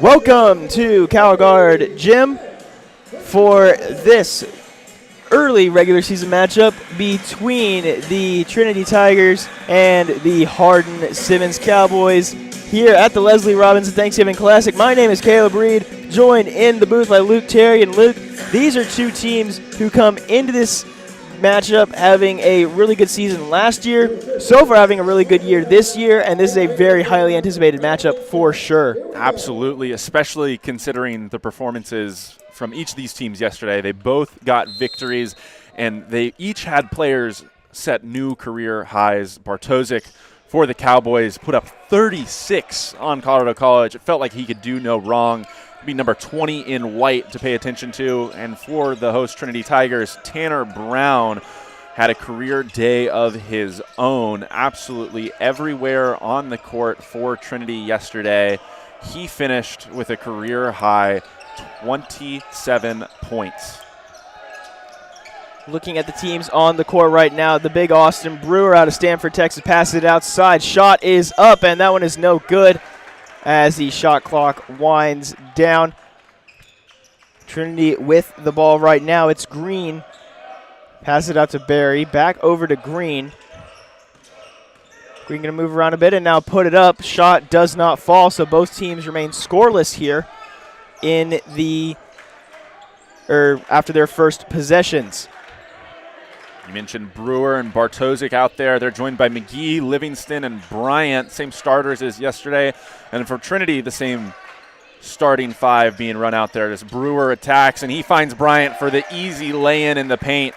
Welcome to Calgard Gym for this early regular season matchup between the Trinity Tigers and the Hardin-Simmons Cowboys here at the Leslie Robinson Thanksgiving Classic. My name is Caleb Reed, joined in the booth by Luke Terry. And Luke, these are two teams who come into this matchup having a really good season last year, so far having a really good year this year, and this is a very highly anticipated matchup for sure. Absolutely, especially considering the performances from each of these teams yesterday. They both got victories, and they each had players set new career highs. Bartosik for the Cowboys put up 36 on Colorado College. It felt like he could do no wrong. Be number 20 in white to pay attention to. And for the host Trinity Tigers, Tanner Brown had a career day of his own. Absolutely everywhere on the court for Trinity yesterday. He finished with a career high 27 points. Looking at the teams on the court right now, the big Austin Brewer out of Stanford, Texas, passes it outside. Shot is up, and that one is no good as the shot clock winds down. Trinity with the ball right now. It's Green. Pass it out to Barry. Back over to Green. Green going to move around a bit and now put it up. Shot does not fall, so both teams remain scoreless here in the after their first possessions. You mentioned Brewer and Bartosik out there. They're joined by McGee, Livingston, and Bryant, same starters as yesterday. And for Trinity, the same starting five being run out there. As Brewer attacks, and he finds Bryant for the easy lay-in in the paint.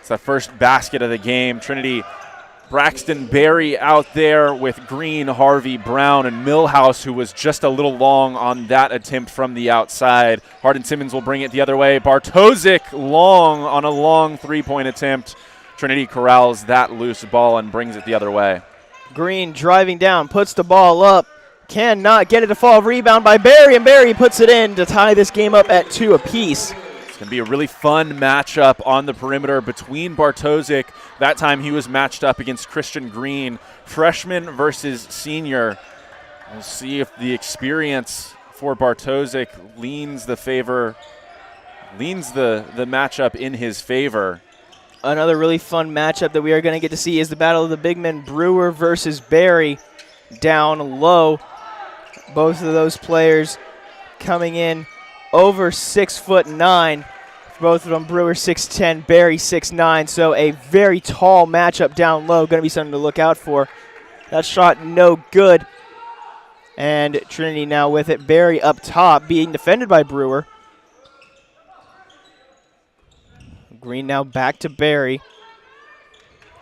It's the first basket of the game. Trinity, Braxton Berry out there with Green, Harvey, Brown, and Millhouse, who was just a little long on that attempt from the outside. Hardin-Simmons will bring it the other way. Bartosik long on a long three-point attempt. Trinity corrals that loose ball and brings it the other way. Green driving down, puts the ball up, cannot get it to fall. Rebound by Berry, and Berry puts it in to tie this game up at 2 apiece. It's going to be a really fun matchup on the perimeter between Bartosik. That time he was matched up against Christian Green, freshman versus senior. We'll see if the experience for Bartosik leans the matchup in his favor. Another really fun matchup that we are going to get to see is the battle of the big men, Brewer versus Barry, down low. Both of those players coming in over 6'9". Both of them, Brewer 6'10", Barry 6'9", so a very tall matchup down low. Going to be something to look out for. That shot no good. And Trinity now with it. Barry up top, being defended by Brewer. Green now back to Barry.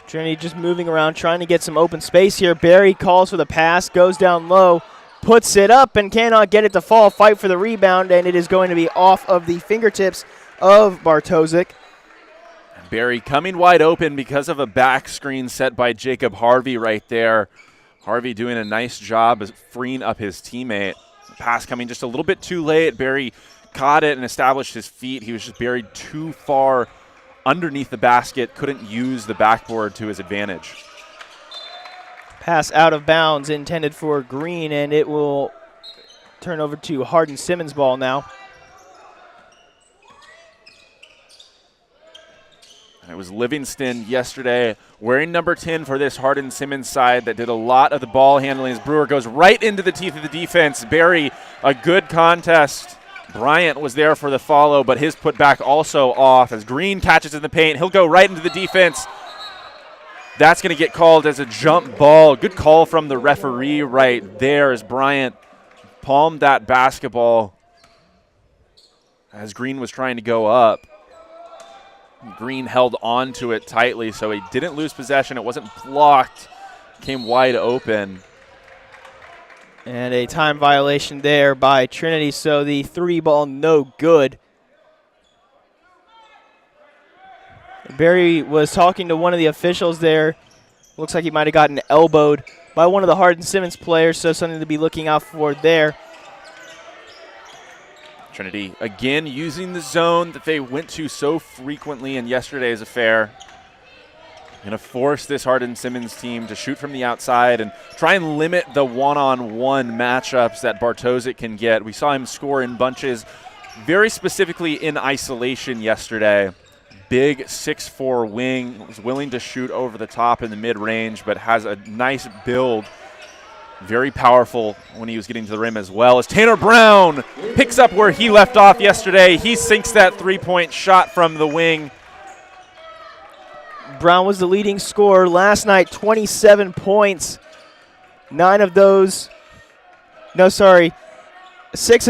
Trinity just moving around, trying to get some open space here. Barry calls for the pass, goes down low, puts it up, and cannot get it to fall. Fight for the rebound, and it is going to be off of the fingertips of Bartosik. Barry coming wide open because of a back screen set by Jacob Harvey right there. Harvey doing a nice job of freeing up his teammate. Pass coming just a little bit too late. Barry caught it and established his feet. He was just buried too far underneath the basket, couldn't use the backboard to his advantage. Pass out of bounds intended for Green, and it will turn over to Hardin-Simmons ball now. And it was Livingston yesterday wearing number 10 for this Hardin-Simmons side that did a lot of the ball handling as Brewer goes right into the teeth of the defense. Barry, a good contest. Bryant was there for the follow, but his putback also off as Green catches in the paint. He'll go right into the defense. That's going to get called as a jump ball. Good call from the referee right there as Bryant palmed that basketball as Green was trying to go up. Green held on to it tightly, so he didn't lose possession. It wasn't blocked. Came wide open. And a time violation there by Trinity, so the 3 ball no good. Barry was talking to one of the officials there. Looks like he might have gotten elbowed by one of the Hardin-Simmons players, so something to be looking out for there. Trinity again using the zone that they went to so frequently in yesterday's affair. Going to force this Hardin-Simmons team to shoot from the outside and try and limit the one-on-one matchups that Bartosik can get. We saw him score in bunches, very specifically in isolation yesterday. Big 6'4" wing, was willing to shoot over the top in the mid-range, but has a nice build. Very powerful when he was getting to the rim as well. As Tanner Brown picks up where he left off yesterday, he sinks that three-point shot from the wing. Brown was the leading scorer last night, 27 points. 6 of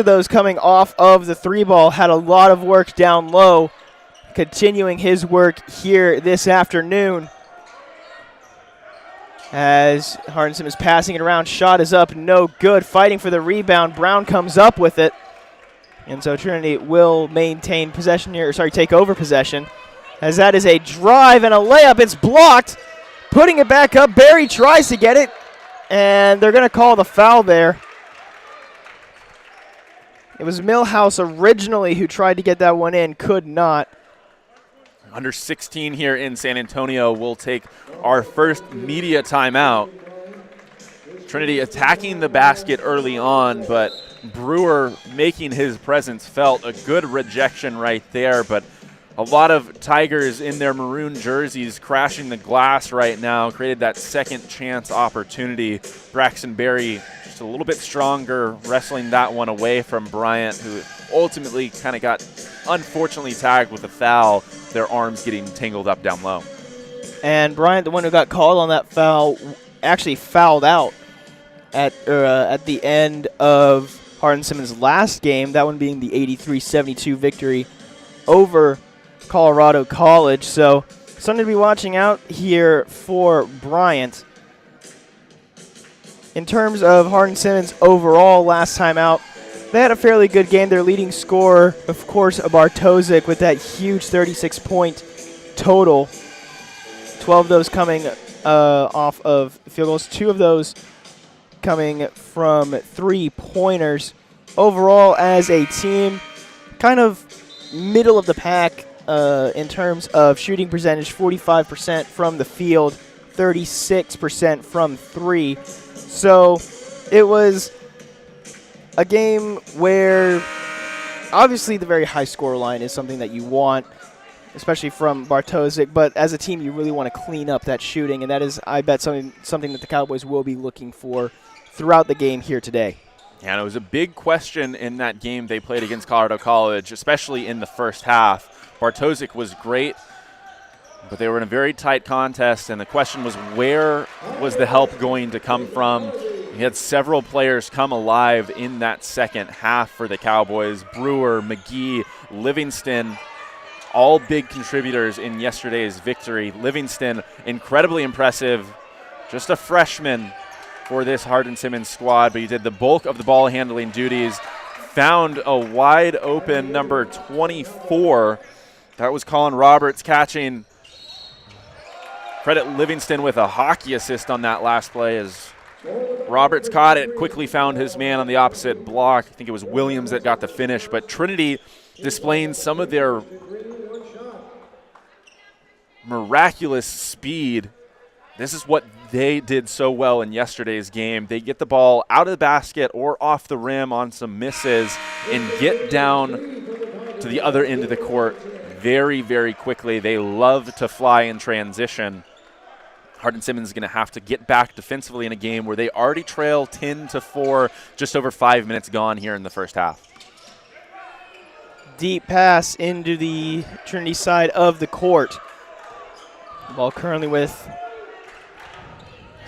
those coming off of the three ball. Had a lot of work down low, continuing his work here this afternoon. As Hardin-Simmons passing it around, shot is up, no good. Fighting for the rebound, Brown comes up with it. And so Trinity will maintain possession here, take over possession. As that is a drive and a layup. It's blocked. Putting it back up. Barry tries to get it, and they're going to call the foul there. It was Millhouse originally who tried to get that one in, could not. Under 16 here in San Antonio, we'll take our first media timeout. Trinity attacking the basket early on, but Brewer making his presence felt. A good rejection right there, but a lot of Tigers in their maroon jerseys crashing the glass right now, created that second chance opportunity. Braxton Berry just a little bit stronger, wrestling that one away from Bryant, who ultimately kind of got unfortunately tagged with a foul, their arms getting tangled up down low. And Bryant, the one who got called on that foul, actually fouled out at the end of Hardin-Simmons' last game, that one being the 83-72 victory over Colorado College. So something to be watching out here for Bryant. In terms of Hardin-Simmons overall last time out, they had a fairly good game. Their leading scorer, of course, Bartosik with that huge 36-point total. 12 of those coming off of field goals, 2 of those coming from three-pointers. Overall, as a team, kind of middle of the pack in terms of shooting percentage, 45% from the field, 36% from three. So it was a game where obviously the very high score line is something that you want, especially from Bartosik, but as a team you really want to clean up that shooting, and that is, I bet, something that the Cowboys will be looking for throughout the game here today. Yeah, and it was a big question in that game they played against Colorado College, especially in the first half. Bartosik was great, but they were in a very tight contest, and the question was, where was the help going to come from? He had several players come alive in that second half for the Cowboys. Brewer, McGee, Livingston, all big contributors in yesterday's victory. Livingston, incredibly impressive, just a freshman for this Hardin-Simmons squad, but he did the bulk of the ball handling duties. Found a wide open number 24. That was Colin Roberts catching. Credit Livingston with a hockey assist on that last play as Roberts caught it, quickly found his man on the opposite block. I think it was Williams that got the finish, but Trinity displaying some of their miraculous speed. This is what they did so well in yesterday's game. They get the ball out of the basket or off the rim on some misses and get down to the other end of the court very, very quickly. They love to fly in transition. Hardin-Simmons is going to have to get back defensively in a game where they already trail 10-4, just over 5 minutes gone here in the first half. Deep pass into the Trinity side of the court. Ball currently with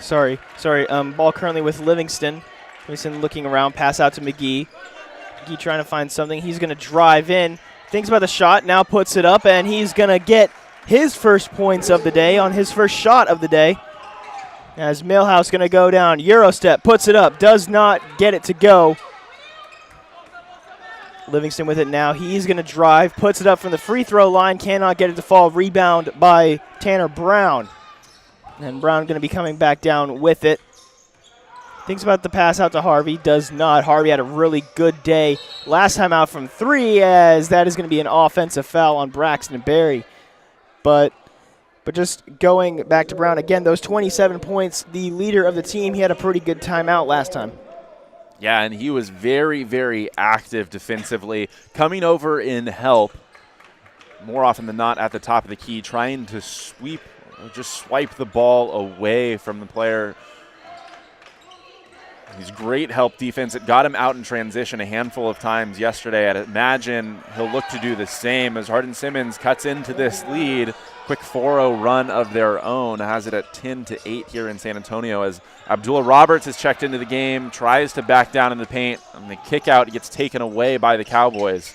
ball currently with Livingston. Livingston looking around, pass out to McGee. McGee trying to find something. He's going to drive in. Thinks about the shot, now puts it up, and he's going to get his first points of the day on his first shot of the day. As Millhouse going to go down, Eurostep, puts it up, does not get it to go. Livingston with it now. He's going to drive, puts it up from the free throw line, cannot get it to fall. Rebound by Tanner Brown. And Brown going to be coming back down with it. Thinks about the pass out to Harvey, does not. Harvey had a really good day last time out from three, as that is going to be an offensive foul on Braxton Berry. But But just going back to Brown, again, those 27 points, the leader of the team, he had a pretty good timeout last time. Yeah, and he was very, very active defensively, coming over in help more often than not at the top of the key, trying to just swipe the ball away from the player. He's great help defense. It got him out in transition a handful of times yesterday. I'd imagine he'll look to do the same as Hardin-Simmons cuts into this lead. Quick 4-0 run of their own, has it at 10-8 here in San Antonio as Abdullah Roberts has checked into the game, tries to back down in the paint, and the kick out gets taken away by the Cowboys.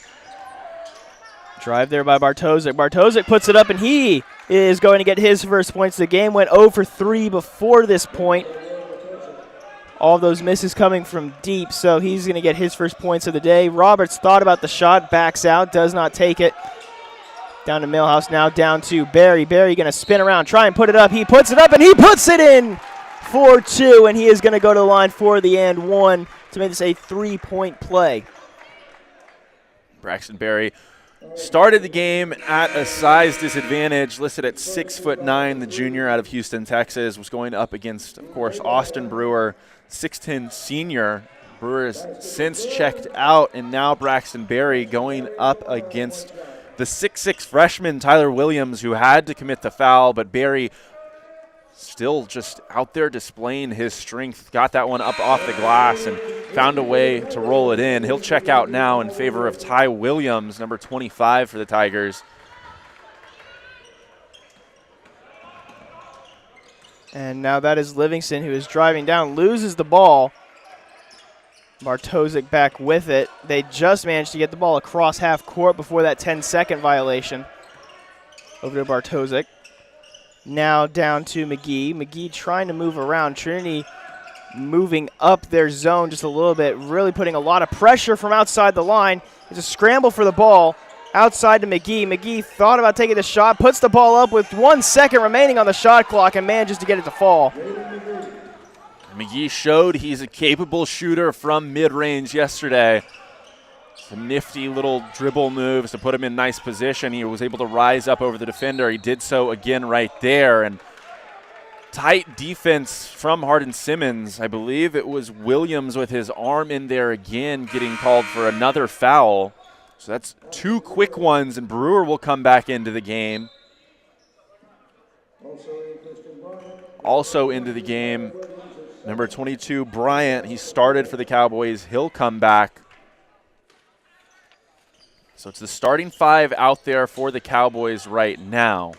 Drive there by Bartosik. Bartosik puts it up, and he is going to get his first points. The game went 0 for 3 before this point. All those misses coming from deep, so he's going to get his first points of the day. Roberts thought about the shot, backs out, does not take it. Down to Millhouse, now down to Barry. Barry going to spin around, try and put it up. He puts it up, and he puts it in for 2, and he is going to go to the line for the and 1 to make this a 3-point play. Braxton Barry started the game at a size disadvantage, listed at 6'9". The junior out of Houston, Texas, was going up against, of course, Austin Brewer, 6'10" senior. Brewer has since checked out, and now Braxton Barry going up against the 6'6" freshman Tyler Williams, who had to commit the foul, but Barry still just out there displaying his strength. Got that one up off the glass and found a way to roll it in. He'll check out now in favor of Ty Williams, number 25 for the Tigers. And now that is Livingston, who is driving down, loses the ball. Bartosik back with it. They just managed to get the ball across half court before that 10-second violation. Over to Bartosik. Now down to McGee. McGee trying to move around. Trinity moving up their zone just a little bit, really putting a lot of pressure from outside the line. It's a scramble for the ball outside to McGee. McGee thought about taking the shot, puts the ball up with 1 second remaining on the shot clock, and manages to get it to fall. McGee showed he's a capable shooter from mid-range yesterday. Some nifty little dribble moves to put him in nice position. He was able to rise up over the defender. He did so again right there. And tight defense from Hardin-Simmons. I believe it was Williams with his arm in there again, getting called for another foul. So that's 2 quick ones, and Brewer will come back into the game. Also into the game, number 22, Bryant. He started for the Cowboys. He'll come back. So it's the starting 5 out there for the Cowboys right now.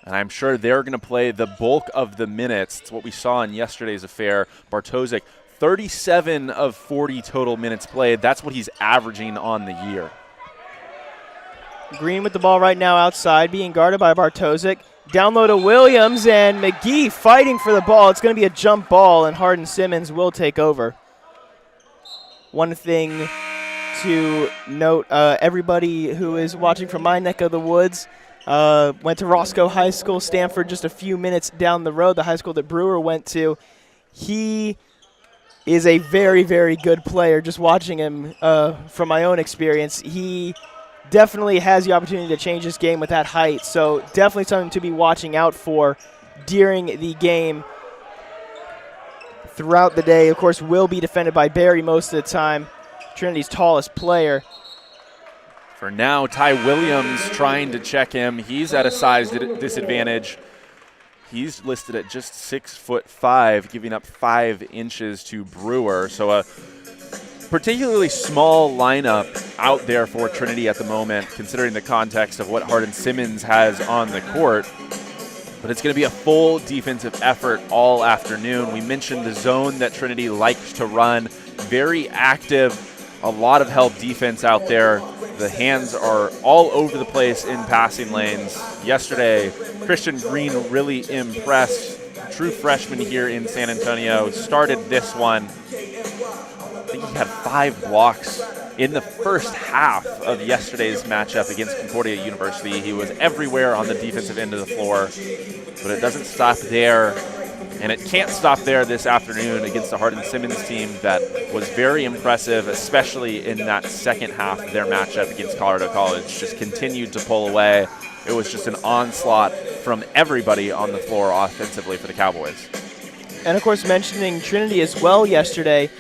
And I'm sure they're going to play the bulk of the minutes. It's what we saw in yesterday's affair. Bartosik, 37 of 40 total minutes played. That's what he's averaging on the year. Green with the ball right now outside, being guarded by Bartosik. Down low to Williams, and McGee fighting for the ball. It's going to be a jump ball, and Hardin-Simmons will take over. One thing to note, everybody who is watching from my neck of the woods went to Roscoe High School, Stanford, just a few minutes down the road, the high school that Brewer went to. He is a very, very good player. Just watching him from my own experience, he definitely has the opportunity to change his game with that height, so definitely something to be watching out for during the game. Throughout the day, of course, will be defended by Barry most of the time, Trinity's tallest player. For now, Ty Williams trying to check him. He's at a size disadvantage. He's listed at just 6'5", giving up 5 inches to Brewer. So a particularly small lineup out there for Trinity at the moment, considering the context of what Hardin-Simmons has on the court. But it's going to be a full defensive effort all afternoon. We mentioned the zone that Trinity likes to run. Very active, a lot of help defense out there. The hands are all over the place in passing lanes. Yesterday, Christian Green really impressed. True freshman here in San Antonio. Started this one. I think he had 5 blocks in the first half of yesterday's matchup against Concordia University. He was everywhere on the defensive end of the floor, but it doesn't stop there, and it can't stop there this afternoon against the Hardin-Simmons team that was very impressive, especially in that second half of their matchup against Colorado College. Just continued to pull away. it was just an onslaught from everybody on the floor offensively for the Cowboys. And, of course, mentioning Trinity as well yesterday,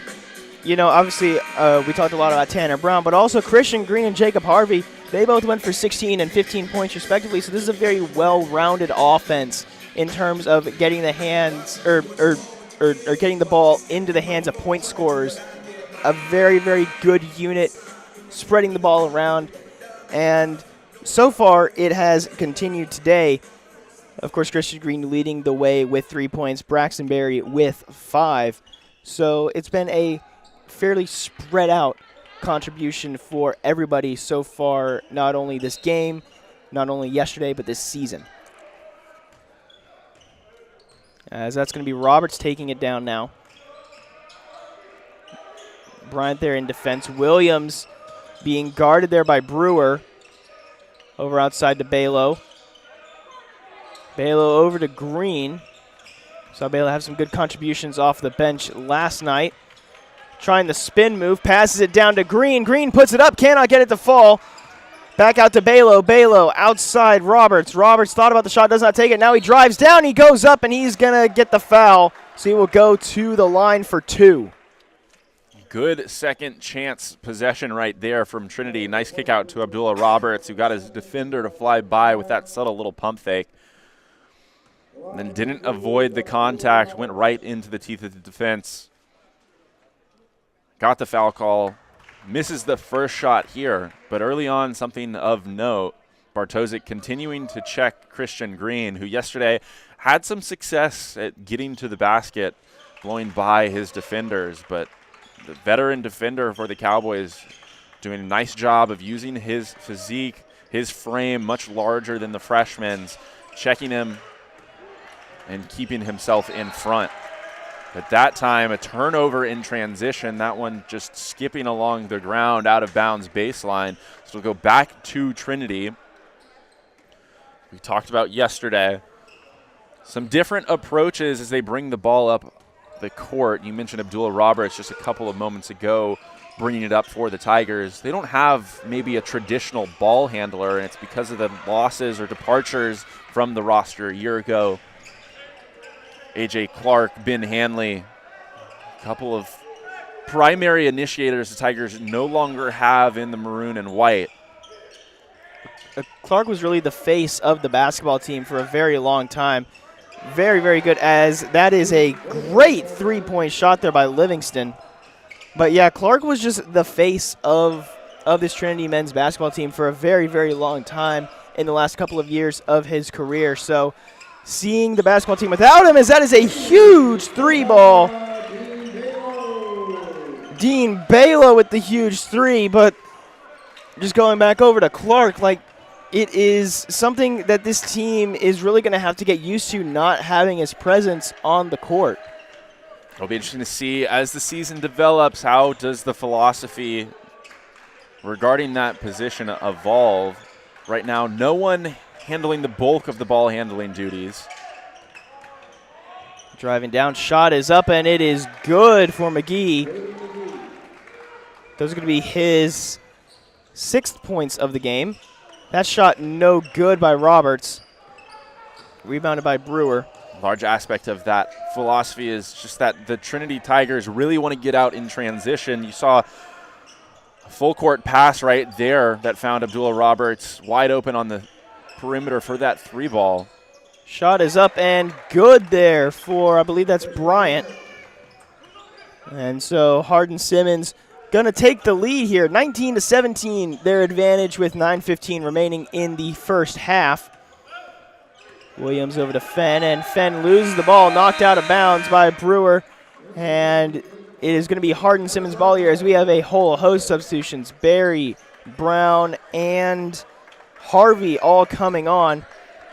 you know, obviously we talked a lot about Tanner Brown, but also Christian Green and Jacob Harvey, they both went for 16 and 15 points respectively. So this is a very well-rounded offense in terms of getting the hands or getting the ball into the hands of point scorers. A very, very good unit, spreading the ball around. And so far it has continued today. Of course, Christian Green leading the way with 3 points, Braxton Berry with 5. So it's been a fairly spread out contribution for everybody so far, not only this game, not only yesterday, but this season. As that's going to be Roberts taking it down now. Bryant there in defense. Williams being guarded there by Brewer. Over outside to Balo. Balo over to Green. Saw Balo have some good contributions off the bench last night. Trying the spin move, passes it down to Green. Green puts it up, cannot get it to fall. Back out to Balo. Balo outside Roberts. Roberts thought about the shot, does not take it. Now he drives down, he goes up, and he's going to get the foul. So he will go to the line for 2. Good second chance possession right there from Trinity. Nice kick out to Abdullah Roberts, who got his defender to fly by with that subtle little pump fake. And then didn't avoid the contact, went right into the teeth of the defense. Got the foul call, misses the first shot here, but early on something of note. Bartosik continuing to check Christian Green, who yesterday had some success at getting to the basket, blowing by his defenders, but the veteran defender for the Cowboys doing a nice job of using his physique, his frame much larger than the freshman's, checking him and keeping himself in front. At that time, a turnover in transition, that one just skipping along the ground out of bounds baseline. So we'll go back to Trinity. We talked about yesterday some different approaches as they bring the ball up the court. You mentioned Abdullah Roberts just a couple of moments ago bringing it up for the Tigers. They don't have maybe a traditional ball handler, and it's because of the losses or departures from the roster a year ago. A.J. Clark, Ben Hanley, a couple of primary initiators the Tigers no longer have in the maroon and white. Clark was really the face of the basketball team for a very long time. Very, very good, as that is a great three-point shot there by Livingston. But, yeah, Clark was just the face of this Trinity men's basketball team for a very, very long time in the last couple of years of his career. So seeing the basketball team without him, as that is a huge three ball. Dean Balo with the huge three, but just going back over to Clark, like, it is something that this team is really going to have to get used to, not having his presence on the court. It'll be interesting to see as the season develops, how does the philosophy regarding that position evolve. Right now, no one handling the bulk of the ball handling duties. Driving down, shot is up, and it is good for McGee. Those are going to be his 6th points of the game. That shot no good by Roberts. Rebounded by Brewer. Large aspect of that philosophy is just that the Trinity Tigers really want to get out in transition. You saw a full court pass right there that found Abdullah Roberts wide open on the perimeter for that three ball. Shot is up and good there for, I believe that's Bryant. And so Hardin-Simmons going to take the lead here, 19-17, their advantage with 9:15 remaining in the first half. Williams over to Fenn, and Fenn loses the ball, knocked out of bounds by Brewer. And it is going to be Hardin-Simmons' ball here as we have a whole host of substitutions. Barry, Brown, and Harvey all coming on,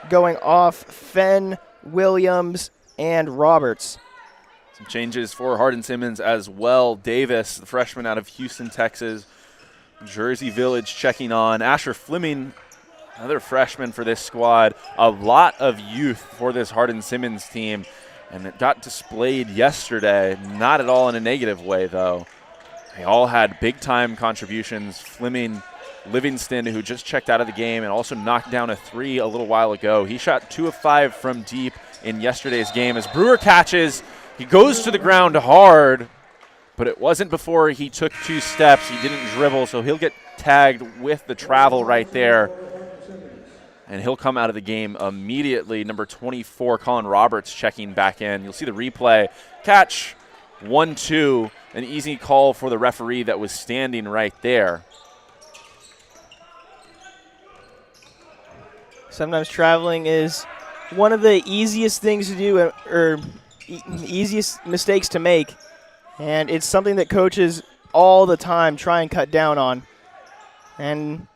going off Fenn, Williams, and Roberts. Some changes for Hardin-Simmons as well. Davis, the freshman out of Houston, Texas. Jersey Village checking on. Asher Fleming, another freshman for this squad. A lot of youth for this Hardin-Simmons team, and it got displayed yesterday. Not at all in a negative way, though. They all had big-time contributions. Fleming Livingston, who just checked out of the game and also knocked down a 3 a little while ago. He shot 2 of 5 from deep in yesterday's game. As Brewer catches, he goes to the ground hard, but it wasn't before he took 2 steps. He didn't dribble, so he'll get tagged with the travel right there. And he'll come out of the game immediately. Number 24, Colin Roberts, checking back in. You'll see the replay. Catch 1-2, an easy call for the referee that was standing right there. Sometimes traveling is one of the easiest things to do, or easiest mistakes to make. And it's something that coaches all the time try and cut down on. And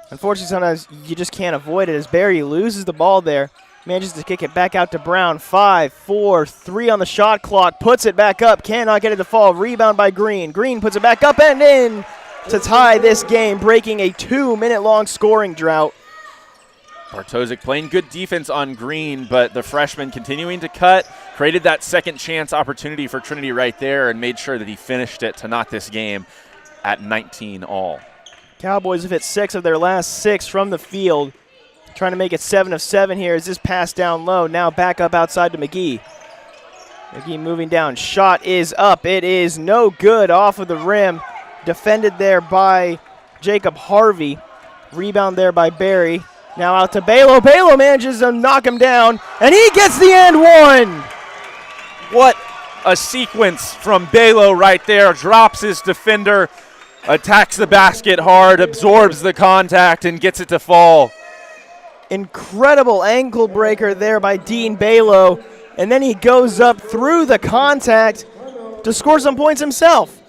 unfortunately, sometimes you just can't avoid it as Barry loses the ball there. Manages to kick it back out to Brown. 5, 4, 3 on the shot clock. Puts it back up. Cannot get it to fall. Rebound by Green. Green puts it back up and in to tie this game, breaking a 2-minute-long scoring drought. Bartosik playing good defense on Green, but the freshman continuing to cut, created that second chance opportunity for Trinity right there and made sure that he finished it to knock this game at 19 all. Cowboys have hit 6 of their last 6 from the field. Trying to make it 7 of 7 here as this pass down low. Now back up outside to McGee. McGee moving down. Shot is up. It is no good off of the rim. Defended there by Jacob Harvey. Rebound there by Barry. Now out to Balo. Balo manages to knock him down, and he gets the and one. What a sequence from Balo right there. Drops his defender, attacks the basket hard, absorbs the contact, and gets it to fall. Incredible ankle breaker there by Dean Balo, and then he goes up through the contact to score some points himself.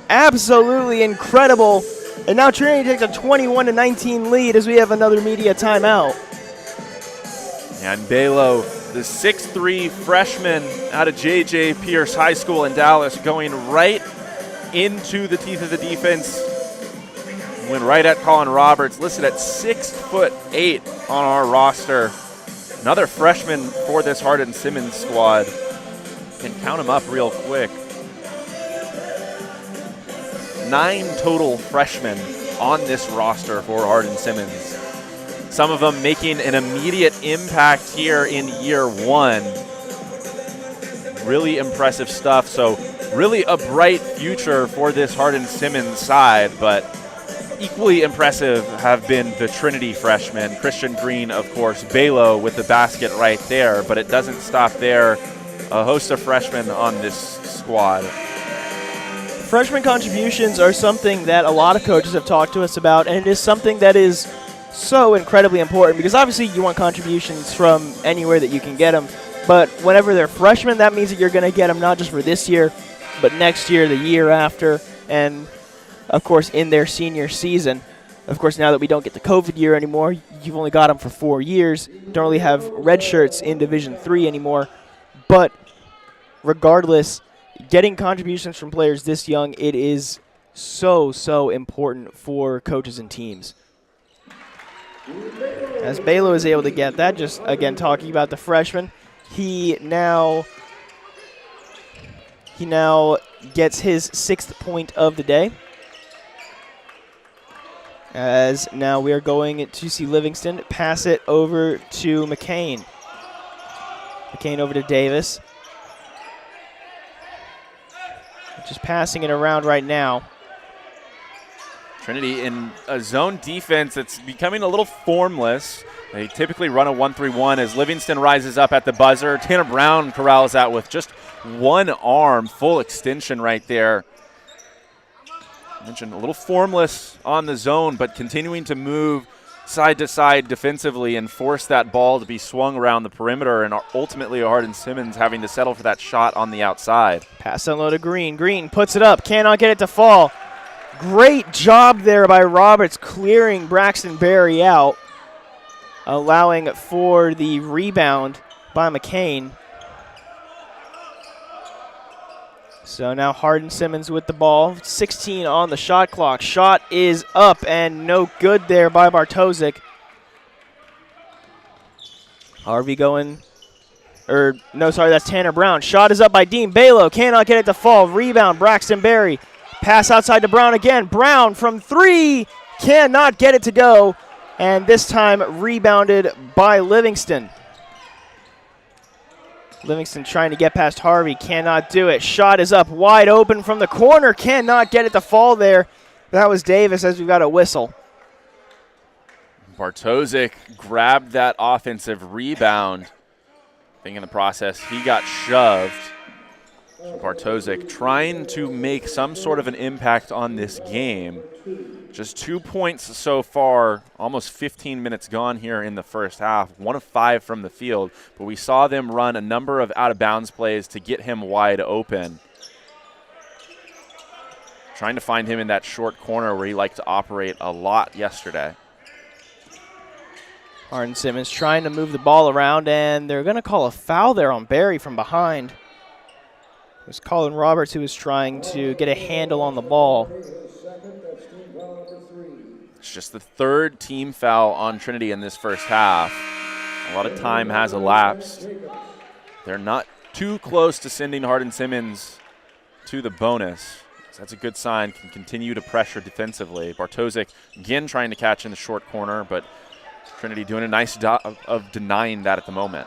Absolutely incredible. And now Trinity takes a 21-19 lead as we have another media timeout. And Balo, the 6'3 freshman out of J.J. Pierce High School in Dallas, going right into the teeth of the defense. Went right at Colin Roberts, listed at 6'8" on our roster. Another freshman for this Hardin-Simmons squad. Can count him up real quick. 9 total freshmen on this roster for Hardin-Simmons. Some of them making an immediate impact here in year 1. Really impressive stuff. So really a bright future for this Hardin-Simmons side, but equally impressive have been the Trinity freshmen. Christian Green, of course, Balo with the basket right there, but it doesn't stop there. A host of freshmen on this squad. Freshman contributions are something that a lot of coaches have talked to us about, and it is something that is so incredibly important because obviously you want contributions from anywhere that you can get them, but whenever they're freshmen, that means that you're going to get them not just for this year, but next year, the year after, and of course in their senior season. Of course, now that we don't get the COVID year anymore, you've only got them for 4 years. Don't really have red shirts in Division III anymore, but regardless, getting contributions from players this young, it is so important for coaches and teams. As Balo is able to get that, just again talking about the freshman, he now gets his 6th point of the day. As now we are going to see Livingston pass it over to McCain. McCain over to Davis. Just passing it around right now. Trinity in a zone defense that's becoming a little formless. They typically run a 1-3-1 as Livingston rises up at the buzzer. Tanner Brown corrals out with just one arm, full extension right there. I mentioned a little formless on the zone, but continuing to move side to side defensively and force that ball to be swung around the perimeter, and ultimately Hardin-Simmons having to settle for that shot on the outside. Pass down low to Green. Green puts it up, cannot get it to fall. Great job there by Roberts clearing Braxton Berry out, allowing for the rebound by McCain. So now Hardin-Simmons with the ball, 16 on the shot clock. Shot is up and no good there by Bartosik. Harvey going, that's Tanner Brown. Shot is up by Dean Balo, cannot get it to fall. Rebound, Braxton Berry. Pass outside to Brown again. Brown from 3, cannot get it to go. And this time rebounded by Livingston. Livingston trying to get past Harvey, cannot do it. Shot is up wide open from the corner, cannot get it to fall there. That was Davis as we've got a whistle. Bartosik grabbed that offensive rebound. I think in the process he got shoved. Bartosik trying to make some sort of an impact on this game. Just 2 points so far, almost 15 minutes gone here in the first half. 1 of 5 from the field, but we saw them run a number of out-of-bounds plays to get him wide open. Trying to find him in that short corner where he liked to operate a lot yesterday. Hardin-Simmons trying to move the ball around, and they're going to call a foul there on Barry from behind. It was Colin Roberts who was trying to get a handle on the ball. It's just the 3rd team foul on Trinity in this first half. A lot of time has elapsed. They're not too close to sending Hardin-Simmons to the bonus. So that's a good sign, can continue to pressure defensively. Bartosik again trying to catch in the short corner, but Trinity doing a nice job of denying that at the moment.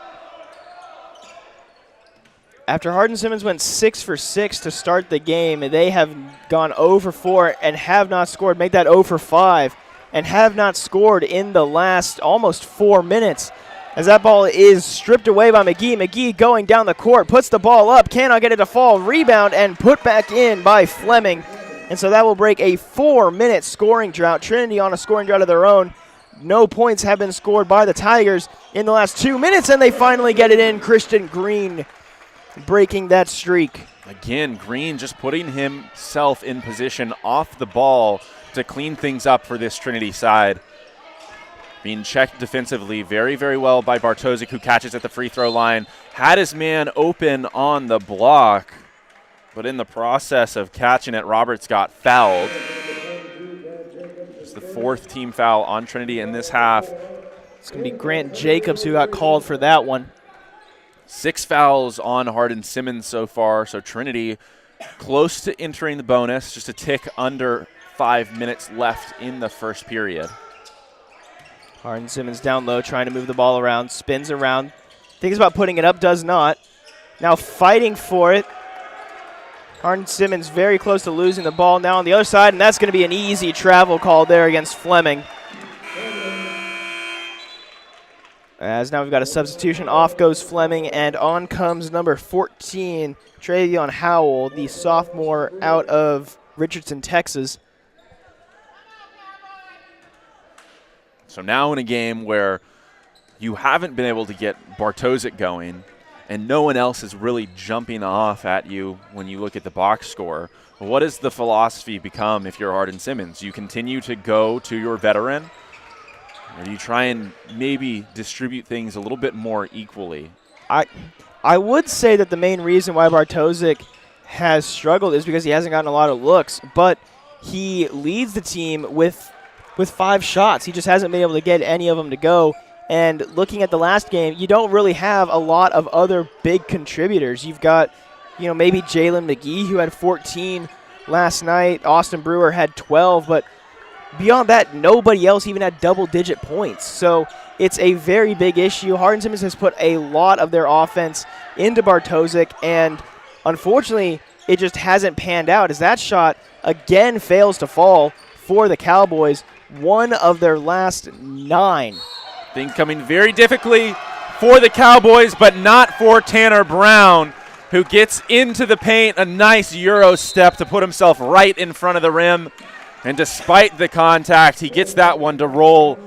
After Hardin-Simmons went 6 for 6 to start the game, they have gone 0 for 4 and have not scored. Make that 0 for 5 and have not scored in the last almost 4 minutes. As that ball is stripped away by McGee. McGee going down the court, puts the ball up, cannot get it to fall. Rebound and put back in by Fleming. And so that will break a 4-minute scoring drought. Trinity on a scoring drought of their own. No points have been scored by the Tigers in the last 2 minutes, and they finally get it in. Christian Green breaking that streak. Again, Green just putting himself in position off the ball to clean things up for this Trinity side. Being checked defensively very, very well by Bartosik, who catches at the free throw line. Had his man open on the block, but in the process of catching it, Roberts got fouled. It's the 4th team foul on Trinity in this half. It's going to be Grant Jacobs who got called for that one. 6 fouls on Hardin-Simmons so far, so Trinity close to entering the bonus, just a tick under 5 minutes left in the first period. Hardin-Simmons down low, trying to move the ball around, spins around, thinks about putting it up, does not. Now fighting for it. Hardin-Simmons very close to losing the ball now on the other side, and that's going to be an easy travel call there against Fleming. As now we've got a substitution. Off goes Fleming, and on comes number 14, Travion Howell, the sophomore out of Richardson, Texas. So now in a game where you haven't been able to get Bartosik going and no one else is really jumping off at you when you look at the box score, what does the philosophy become if you're Hardin-Simmons? You continue to go to your veteran, or do you try and maybe distribute things a little bit more equally? I would say that the main reason why Bartosik has struggled is because he hasn't gotten a lot of looks, but he leads the team with 5 shots. He just hasn't been able to get any of them to go. And looking at the last game, you don't really have a lot of other big contributors. You've got, maybe Jalen McGee, who had 14 last night. Austin Brewer had 12, but beyond that, nobody else even had double-digit points. So it's a very big issue. Hardin-Simmons has put a lot of their offense into Bartosik, and unfortunately, it just hasn't panned out as that shot again fails to fall for the Cowboys, one of their last 9. Thing coming very difficultly for the Cowboys, but not for Tanner Brown, who gets into the paint, a nice Euro step to put himself right in front of the rim. And despite the contact, he gets that one to roll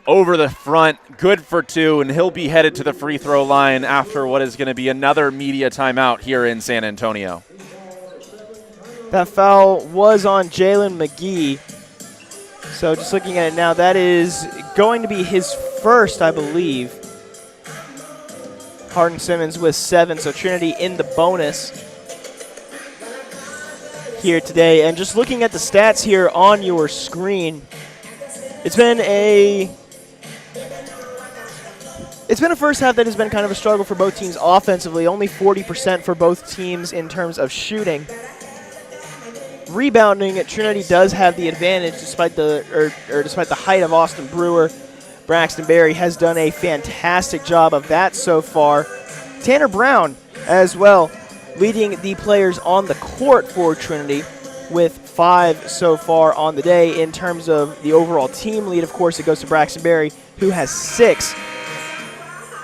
over the front. Good for 2, and he'll be headed to the free throw line after what is going to be another media timeout here in San Antonio. That foul was on Jalen McGee. So just looking at it now, that is going to be his first, I believe. Hardin-Simmons with 7, so Trinity in the bonus here today. And just looking at the stats here on your screen, it's been a first half that has been kind of a struggle for both teams offensively. Only 40% for both teams in terms of shooting. Rebounding, Trinity does have the advantage despite despite the height of Austin Brewer. Braxton Berry has done a fantastic job of that so far. Tanner Brown as well, leading the players on the court for Trinity with 5 so far on the day. In terms of the overall team lead, of course, it goes to Braxton Berry, who has 6.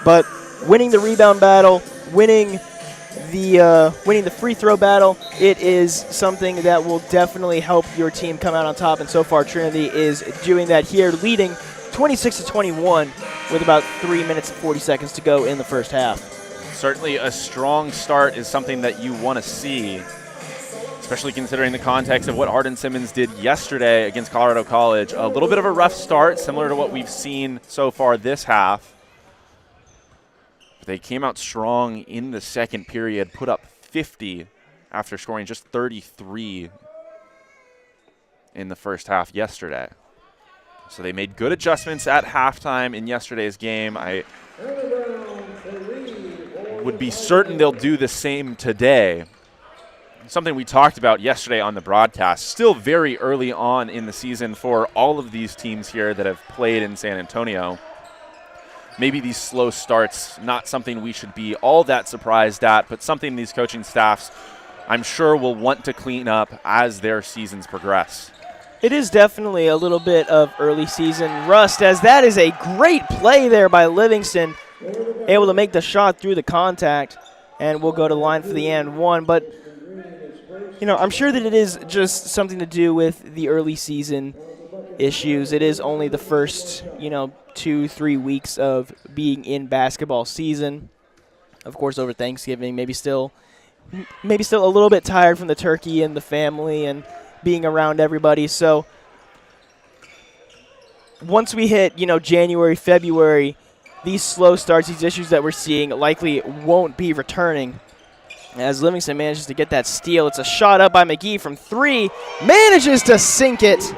But winning the rebound battle, winning the free throw battle, it is something that will definitely help your team come out on top. And so far, Trinity is doing that here, leading 26-21 with about 3 minutes and 40 seconds to go in the first half. Certainly a strong start is something that you want to see, especially considering the context of what Hardin-Simmons did yesterday against Colorado College. A little bit of a rough start, similar to what we've seen so far this half. They came out strong in the second period, put up 50 after scoring just 33 in the first half yesterday. So they made good adjustments at halftime in yesterday's game. I would be certain they'll do the same today. Something we talked about yesterday on the broadcast. Still very early on in the season for all of these teams here that have played in San Antonio. Maybe these slow starts, not something we should be all that surprised at, but something these coaching staffs, I'm sure, will want to clean up as their seasons progress. It is definitely a little bit of early season rust, as that is a great play there by Livingston, able to make the shot through the contact, and we'll go to line for the and one. But, you know, I'm sure that it is just something to do with the early season issues. It is only the first, 2-3 weeks of being in basketball season. Of course, over Thanksgiving, maybe still a little bit tired from the turkey and the family and being around everybody. So once we hit, January, February, these slow starts, these issues that we're seeing likely won't be returning. As Livingston manages to get that steal. It's a shot up by McGee from 3. Manages to sink it.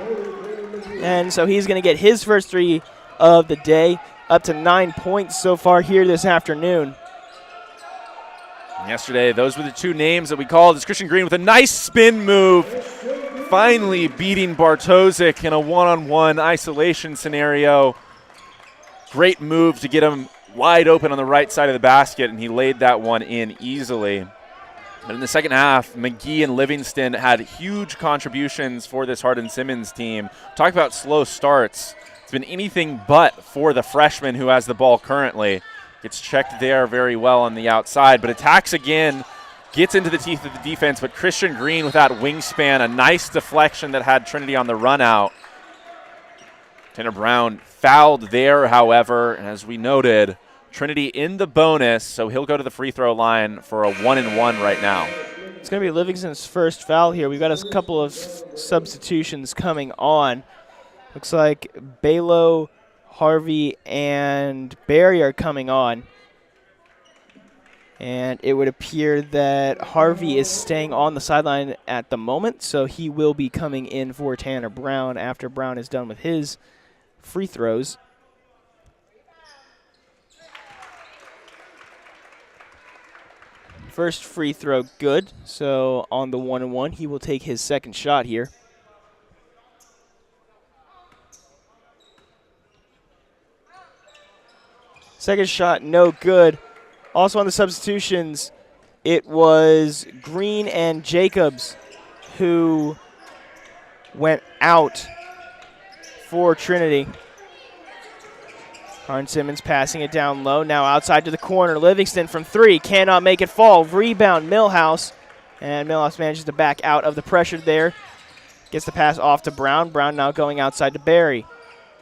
And so he's going to get his first 3 of the day, up to 9 points so far here this afternoon. Yesterday, those were the 2 names that we called. It's Christian Green with a nice spin move, finally beating Bartosik in a one-on-one isolation scenario. Great move to get him wide open on the right side of the basket, and he laid that one in easily. But in the second half, McGee and Livingston had huge contributions for this Hardin-Simmons team. Talk about slow starts. It's been anything but for the freshman who has the ball currently. Gets checked there very well on the outside, but attacks again, gets into the teeth of the defense, but Christian Green with that wingspan, a nice deflection that had Trinity on the run out. Tanner Brown fouled there, however, and as we noted, Trinity in the bonus, so he'll go to the free throw line for a 1-and-1 right now. It's going to be Livingston's first foul here. We've got a couple of substitutions coming on. Looks like Balo, Harvey, and Barry are coming on. And it would appear that Harvey is staying on the sideline at the moment, so he will be coming in for Tanner Brown after Brown is done with his free throws. First free throw good, so on the 1-and-1, he will take his second shot here. Second shot, no good. Also on the substitutions, it was Green and Jacobs who went out for Trinity. Hardin-Simmons passing it down low. Now outside to the corner. Livingston from 3. Cannot make it fall. Rebound, Millhouse. And Millhouse manages to back out of the pressure there. Gets the pass off to Brown. Brown now going outside to Barry.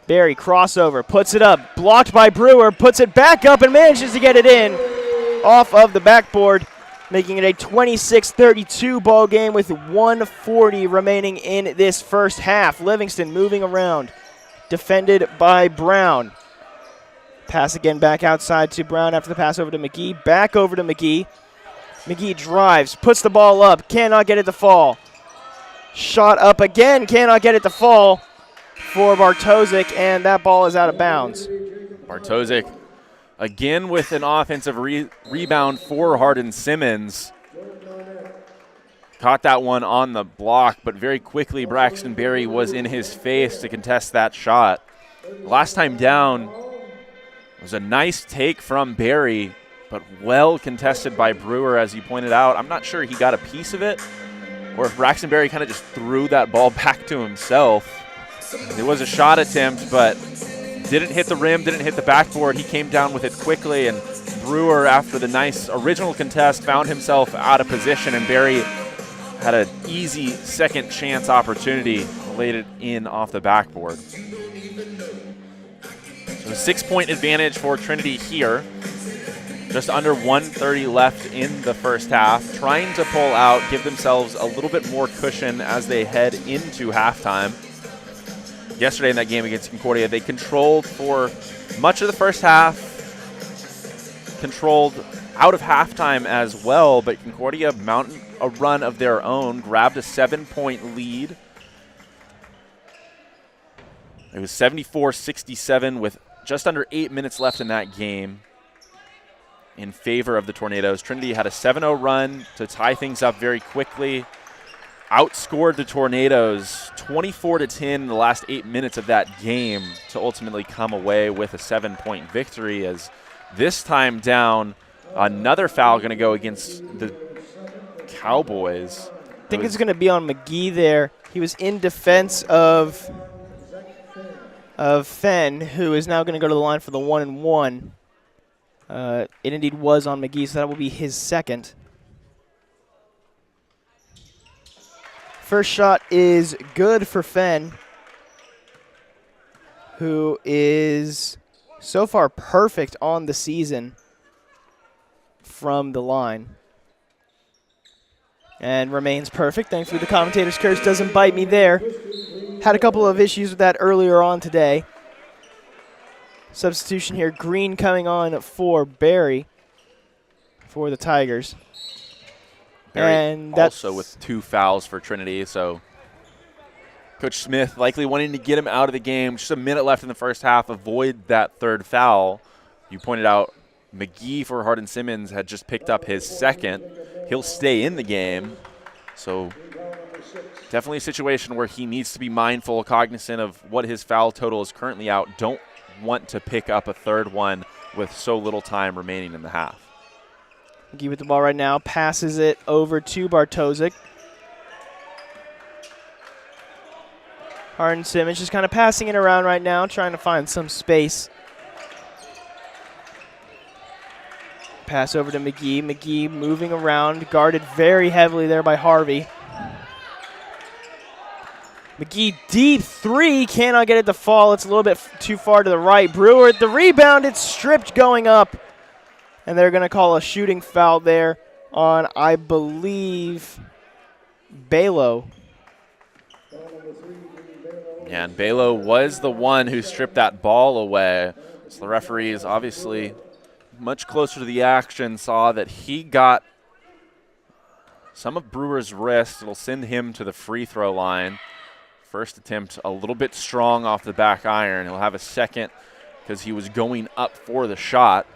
Barry, crossover, puts it up. Blocked by Brewer. Puts it back up and manages to get it in off of the backboard, making it a 26-32 ball game with 1:40 remaining in this first half. Livingston moving around. Defended by Brown. Pass again back outside to Brown after the pass over to McGee. Back over to McGee. McGee drives, puts the ball up, cannot get it to fall. Shot up again, cannot get it to fall for Bartosik, and that ball is out of bounds. Bartosik again with an offensive rebound for Hardin-Simmons. Caught that one on the block, but very quickly Braxton Berry was in his face to contest that shot. Last time down was a nice take from Berry, but well contested by Brewer, as you pointed out. I'm not sure he got a piece of it, or if Braxton Berry kind of just threw that ball back to himself. It was a shot attempt, but didn't hit the rim, didn't hit the backboard. He came down with it quickly, and Brewer, after the nice original contest, found himself out of position, and Berry had an easy second chance opportunity, laid it in off the backboard. So a 6-point advantage for Trinity here. Just under 1:30 left in the first half. Trying to pull out, give themselves a little bit more cushion as they head into halftime. Yesterday in that game against Concordia, they controlled for much of the first half, controlled out of halftime as well, but Concordia mounted a run of their own, grabbed a 7-point lead. It was 74-67 with just under 8 minutes left in that game in favor of the Tornadoes. Trinity had a 7-0 run to tie things up very quickly. Outscored the Tornadoes 24-10 in the last 8 minutes of that game to ultimately come away with a 7-point victory, as this time down, another foul going to go against the Cowboys. I think it's going to be on McGee there. He was in defense of Fenn, who is now going to go to the line for the 1-and-1. It indeed was on McGee, so that will be his second. First shot is good for Fenn, who is so far perfect on the season from the line. And remains perfect. Thankfully, the commentator's curse doesn't bite me there. Had a couple of issues with that earlier on today. Substitution here. Green coming on for Berry for the Tigers. Berry and that's also with 2 fouls for Trinity, so Coach Smith likely wanting to get him out of the game. Just a minute left in the first half. Avoid that third foul. You pointed out McGee for Hardin-Simmons had just picked up his second. He'll stay in the game. So definitely a situation where he needs to be mindful, cognizant of what his foul total is currently out. Don't want to pick up a third one with so little time remaining in the half. McGee with the ball right now. Passes it over to Bartosik. Hardin-Simmons just kind of passing it around right now, trying to find some space. Pass over to McGee. McGee moving around, guarded very heavily there by Harvey. McGee deep three, cannot get it to fall. It's a little bit too far to the right. Brewer at the rebound, it's stripped going up. And they're going to call a shooting foul there on, I believe, Balo. Yeah, and Balo was the one who stripped that ball away. So the referee is obviously much closer to the action, saw that he got some of Brewer's wrist. It'll send him to the free throw line. First attempt a little bit strong off the back iron. He'll have a second because he was going up for the shot.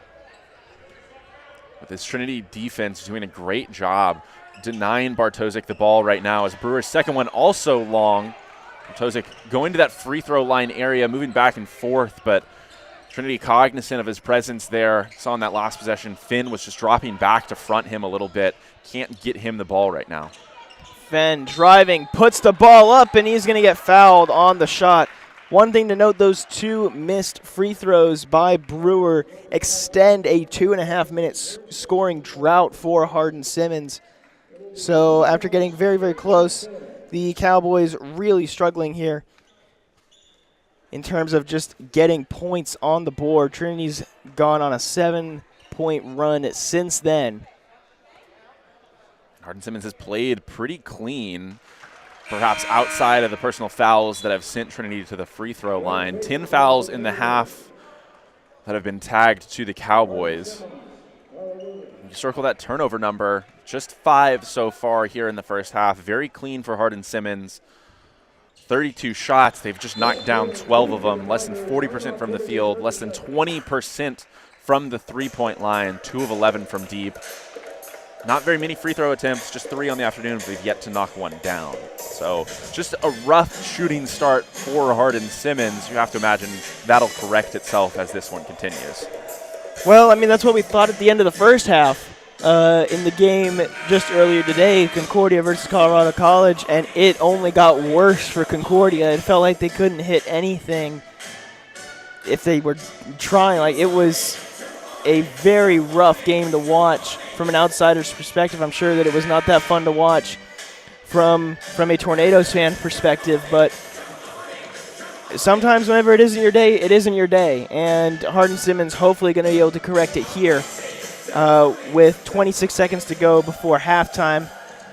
But this Trinity defense is doing a great job denying Bartosik the ball right now, as Brewer's second one also long. Bartosik going to that free throw line area, moving back and forth, but Trinity cognizant of his presence there. Saw in that last possession, Finn was just dropping back to front him a little bit. Can't get him the ball right now. Fenn driving, puts the ball up, and he's going to get fouled on the shot. One thing to note, those 2 missed free throws by Brewer extend a 2.5-minute scoring drought for Hardin-Simmons. So after getting very, very close, the Cowboys really struggling here in terms of just getting points on the board. Trinity's gone on a 7-point run since then. Hardin-Simmons has played pretty clean, perhaps outside of the personal fouls that have sent Trinity to the free throw line. 10 fouls in the half that have been tagged to the Cowboys. You circle that turnover number, just 5 so far here in the first half. Very clean for Hardin-Simmons. 32 shots, they've just knocked down 12 of them, less than 40% from the field, less than 20% from the three-point line, 2 of 11 from deep. not very many free throw attempts, just 3 on the afternoon. They've yet to knock one down. So just a rough shooting start for Hardin-Simmons. You have to imagine that'll correct itself as this one continues. Well, I mean, that's what we thought at the end of the first half. In the game just earlier today, Concordia versus Colorado College, and it only got worse for Concordia. It felt like they couldn't hit anything if they were trying. Like, it was a very rough game to watch from an outsider's perspective. I'm sure that it was not that fun to watch from a Tornadoes fan perspective, but sometimes whenever it isn't your day, it isn't your day, and Hardin-Simmons hopefully going to be able to correct it here. With 26 seconds to go before halftime,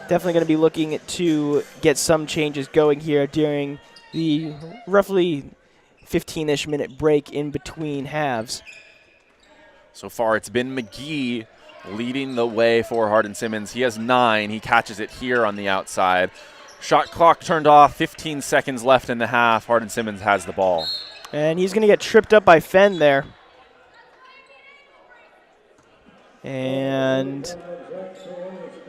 definitely going to be looking to get some changes going here during the roughly 15-ish minute break in between halves. So far, it's been McGee leading the way for Hardin-Simmons. He has 9. He catches it here on the outside. Shot clock turned off, 15 seconds left in the half. Hardin-Simmons has the ball. And he's going to get tripped up by Fenn there. And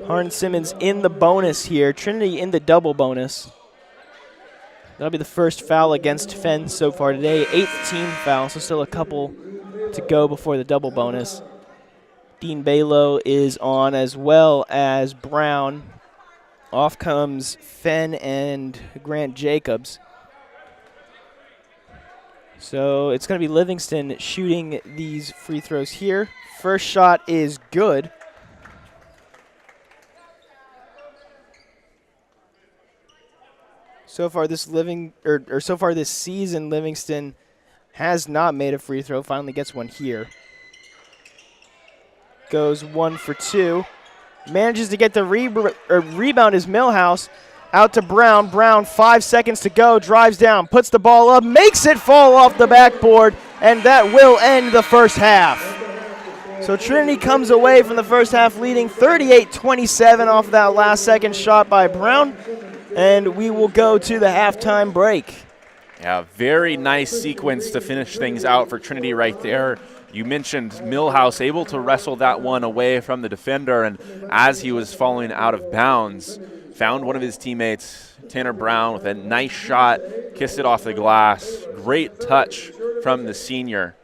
Hardin-Simmons in the bonus here. Trinity in the double bonus. That'll be the first foul against Fenn so far today. 8th team foul, so still a couple to go before the double bonus. Dean Balo is on as well as Brown. Off comes Fenn and Grant Jacobs. So it's going to be Livingston shooting these free throws here. First shot is good. So far this season, Livingston has not made a free throw. Finally gets one here. Goes 1 for 2. Manages to get the rebound is Millhouse. Out to Brown. Brown, 5 seconds to go. Drives down, puts the ball up, makes it fall off the backboard, and that will end the first half. So Trinity comes away from the first half leading 38-27 off that last second shot by Brown, and we will go to the halftime break. Yeah, very nice sequence to finish things out for Trinity right there. You mentioned Millhouse able to wrestle that one away from the defender, and as he was falling out of bounds, found one of his teammates, Tanner Brown, with a nice shot, kissed it off the glass. Great touch from the senior.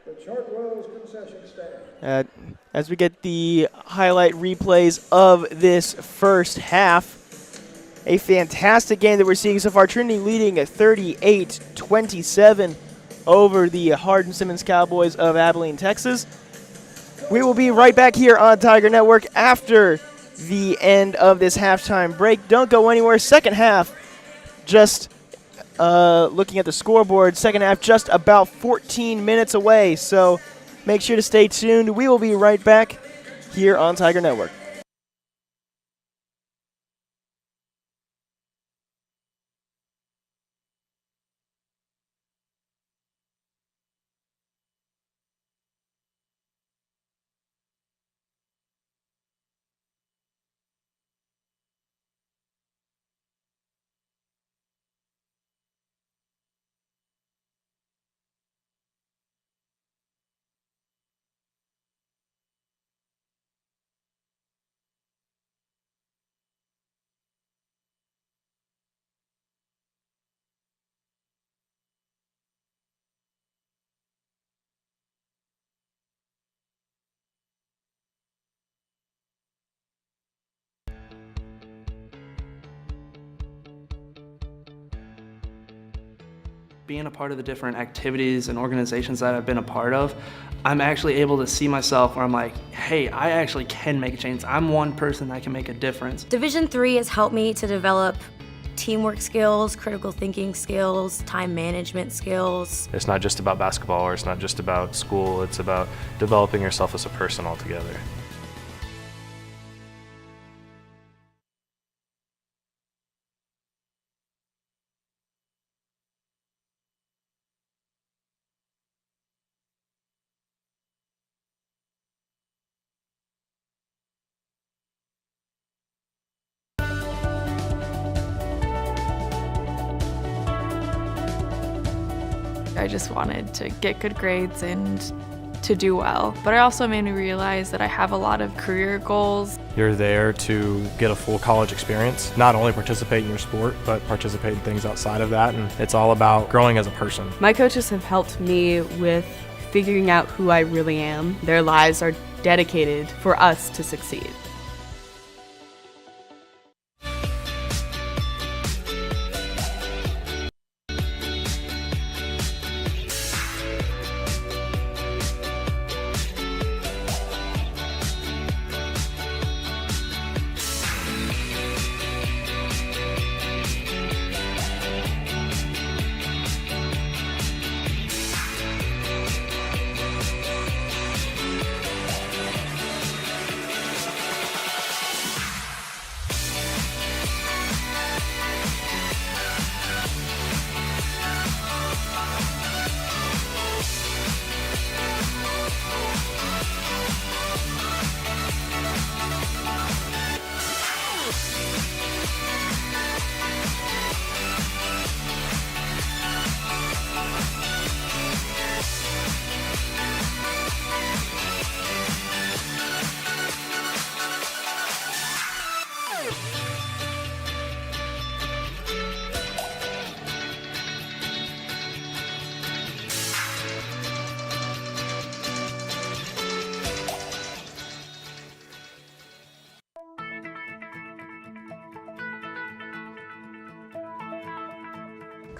As we get the highlight replays of this first half, a fantastic game that we're seeing so far. Trinity leading at 38-27 over the Hardin-Simmons Cowboys of Abilene, Texas. We will be right back here on Tiger Network after the end of this halftime break. Don't go anywhere. Second half, just looking at the scoreboard, second half just about 14 minutes away. So make sure to stay tuned. We will be right back here on Tiger Network. Being a part of the different activities and organizations that I've been a part of, I'm actually able to see myself where I'm like, hey, I actually can make a change. I'm one person that can make a difference. Division III has helped me to develop teamwork skills, critical thinking skills, time management skills. It's not just about basketball, or it's not just about school, it's about developing yourself as a person altogether. I just wanted to get good grades and to do well, but it also made me realize that I have a lot of career goals. You're there to get a full college experience, not only participate in your sport, but participate in things outside of that, and it's all about growing as a person. My coaches have helped me with figuring out who I really am. Their lives are dedicated for us to succeed.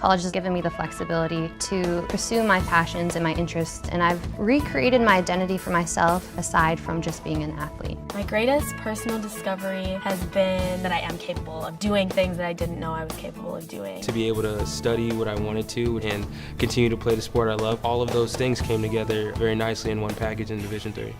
College has given me the flexibility to pursue my passions and my interests, and I've recreated my identity for myself aside from just being an athlete. My greatest personal discovery has been that I am capable of doing things that I didn't know I was capable of doing. To be able to study what I wanted to and continue to play the sport I love, all of those things came together very nicely in one package in Division III.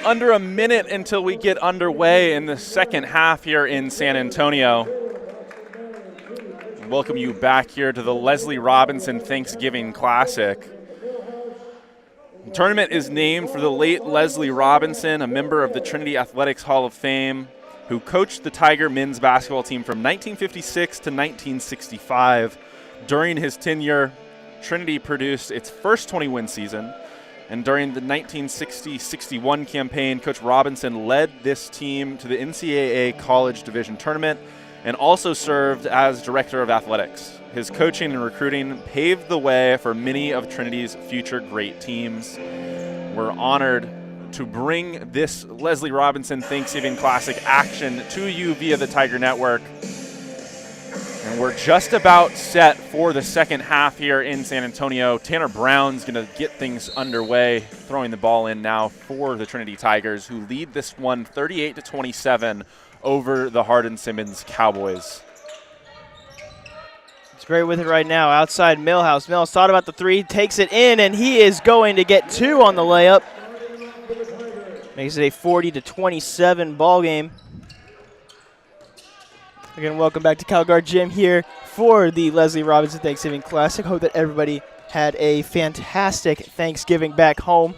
under a minute until we get underway in the second half here in San Antonio. Welcome you back here to the Leslie Robinson Thanksgiving Classic. The tournament is named for the late Leslie Robinson, a member of the Trinity Athletics Hall of Fame, who coached the Tiger men's basketball team from 1956 to 1965. During his tenure, Trinity produced its first 20-win season, and during the 1960-61 campaign, Coach Robinson led this team to the NCAA College Division Tournament and also served as Director of Athletics. His coaching and recruiting paved the way for many of Trinity's future great teams. We're honored to bring this Leslie Robinson Thanksgiving Classic action to you via the Tiger Network. And we're just about set for the second half here in San Antonio. Tanner Brown's going to get things underway, throwing the ball in now for the Trinity Tigers, who lead this one 38-27 over the Hardin-Simmons Cowboys. Great with it right now. Outside Millhouse. Millhouse thought about the three, takes it in, and he is going to get two on the layup. Makes it a 40-27 ball game. Again, welcome back to CalGuard Gym here for the Leslie Robinson Thanksgiving Classic. Hope that everybody had a fantastic Thanksgiving back home.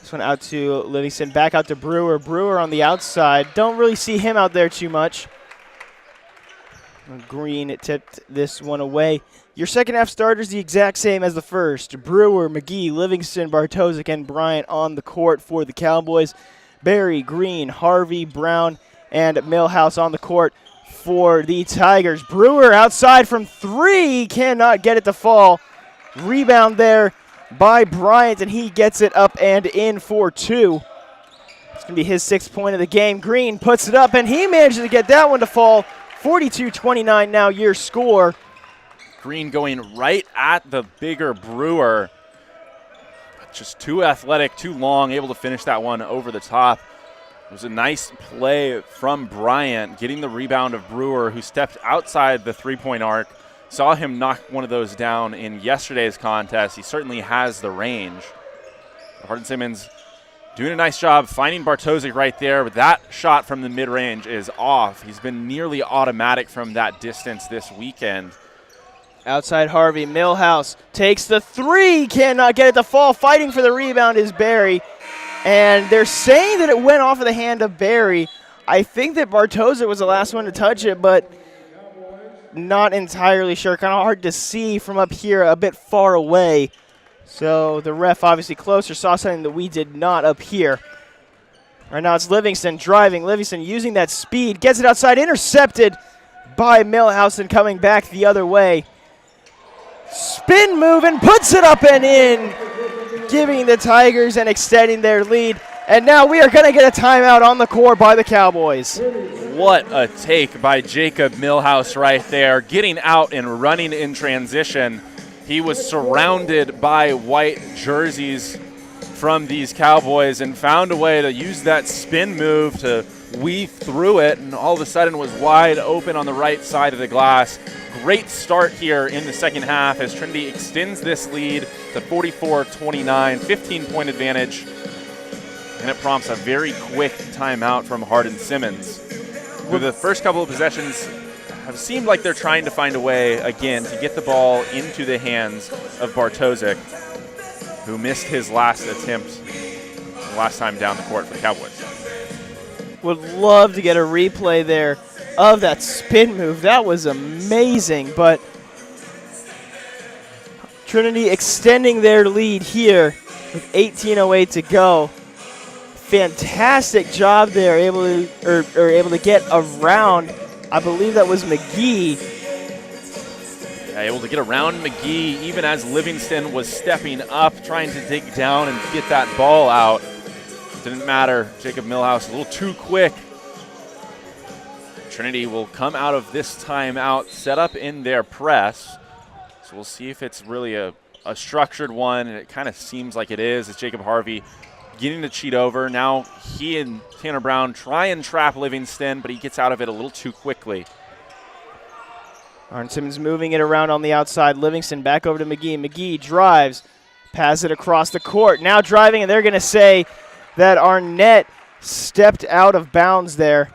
This one out to Livingston, back out to Brewer. Brewer on the outside. Don't really see him out there too much. Green tipped this one away. Your second half starters the exact same as the first. Brewer, McGee, Livingston, Bartosik, and Bryant on the court for the Cowboys. Berry, Green, Harvey, Brown, and Millhouse on the court for the Tigers. Brewer outside from three, cannot get it to fall. Rebound there by Bryant, and he gets it up and in for two. It's going to be his 6th point of the game. Green puts it up, and he manages to get that one to fall. 42-29 now your score. Green going right at the bigger Brewer. Just too athletic, too long, able to finish that one over the top. It was a nice play from Bryant, getting the rebound of Brewer, who stepped outside the three-point arc. Saw him knock one of those down in yesterday's contest. He certainly has the range. Hardin-Simmons doing a nice job finding Bartosik right there, but that shot from the mid-range is off. He's been nearly automatic from that distance this weekend. Outside Harvey, Millhouse takes the three, cannot get it to fall. Fighting for the rebound is Berry, and they're saying that it went off of the hand of Berry. I think that Bartosik was the last one to touch it, but not entirely sure. Kind of hard to see from up here, a bit far away. So the ref obviously closer saw something that we did not up here. Right now it's Livingston driving. Livingston using that speed. Gets it outside. Intercepted by Millhouse and coming back the other way. Spin move and puts it up and in. Giving the Tigers and extending their lead. And now we are going to get a timeout on the court by the Cowboys. What a take by Jacob Millhouse right there. Getting out and running in transition. He was surrounded by white jerseys from these Cowboys and found a way to use that spin move to weave through it, and all of a sudden was wide open on the right side of the glass. Great start here in the second half as Trinity extends this lead to 44-29, 15-point advantage, and it prompts a very quick timeout from Hardin-Simmons. With the first couple of possessions have seemed like they're trying to find a way, again, to get the ball into the hands of Bartosik, who missed his last attempt last time down the court for the Cowboys. Would love to get a replay there of that spin move. That was amazing, but Trinity extending their lead here with 18:08 to go. Fantastic job there, able to get around. I believe that was McGee. Yeah, able to get around McGee even as Livingston was stepping up, trying to dig down and get that ball out. Didn't matter. Jacob Millhouse a little too quick. Trinity will come out of this timeout set up in their press. So we'll see if it's really a structured one, and it kind of seems like it is. It's Jacob Harvey getting the cheat over. Now he and Tanner Brown try and trap Livingston, but he gets out of it a little too quickly. Hardin-Simmons moving it around on the outside. Livingston back over to McGee. McGee drives, Pass it across the court. Now driving, and they're going to say that Arnett stepped out of bounds there.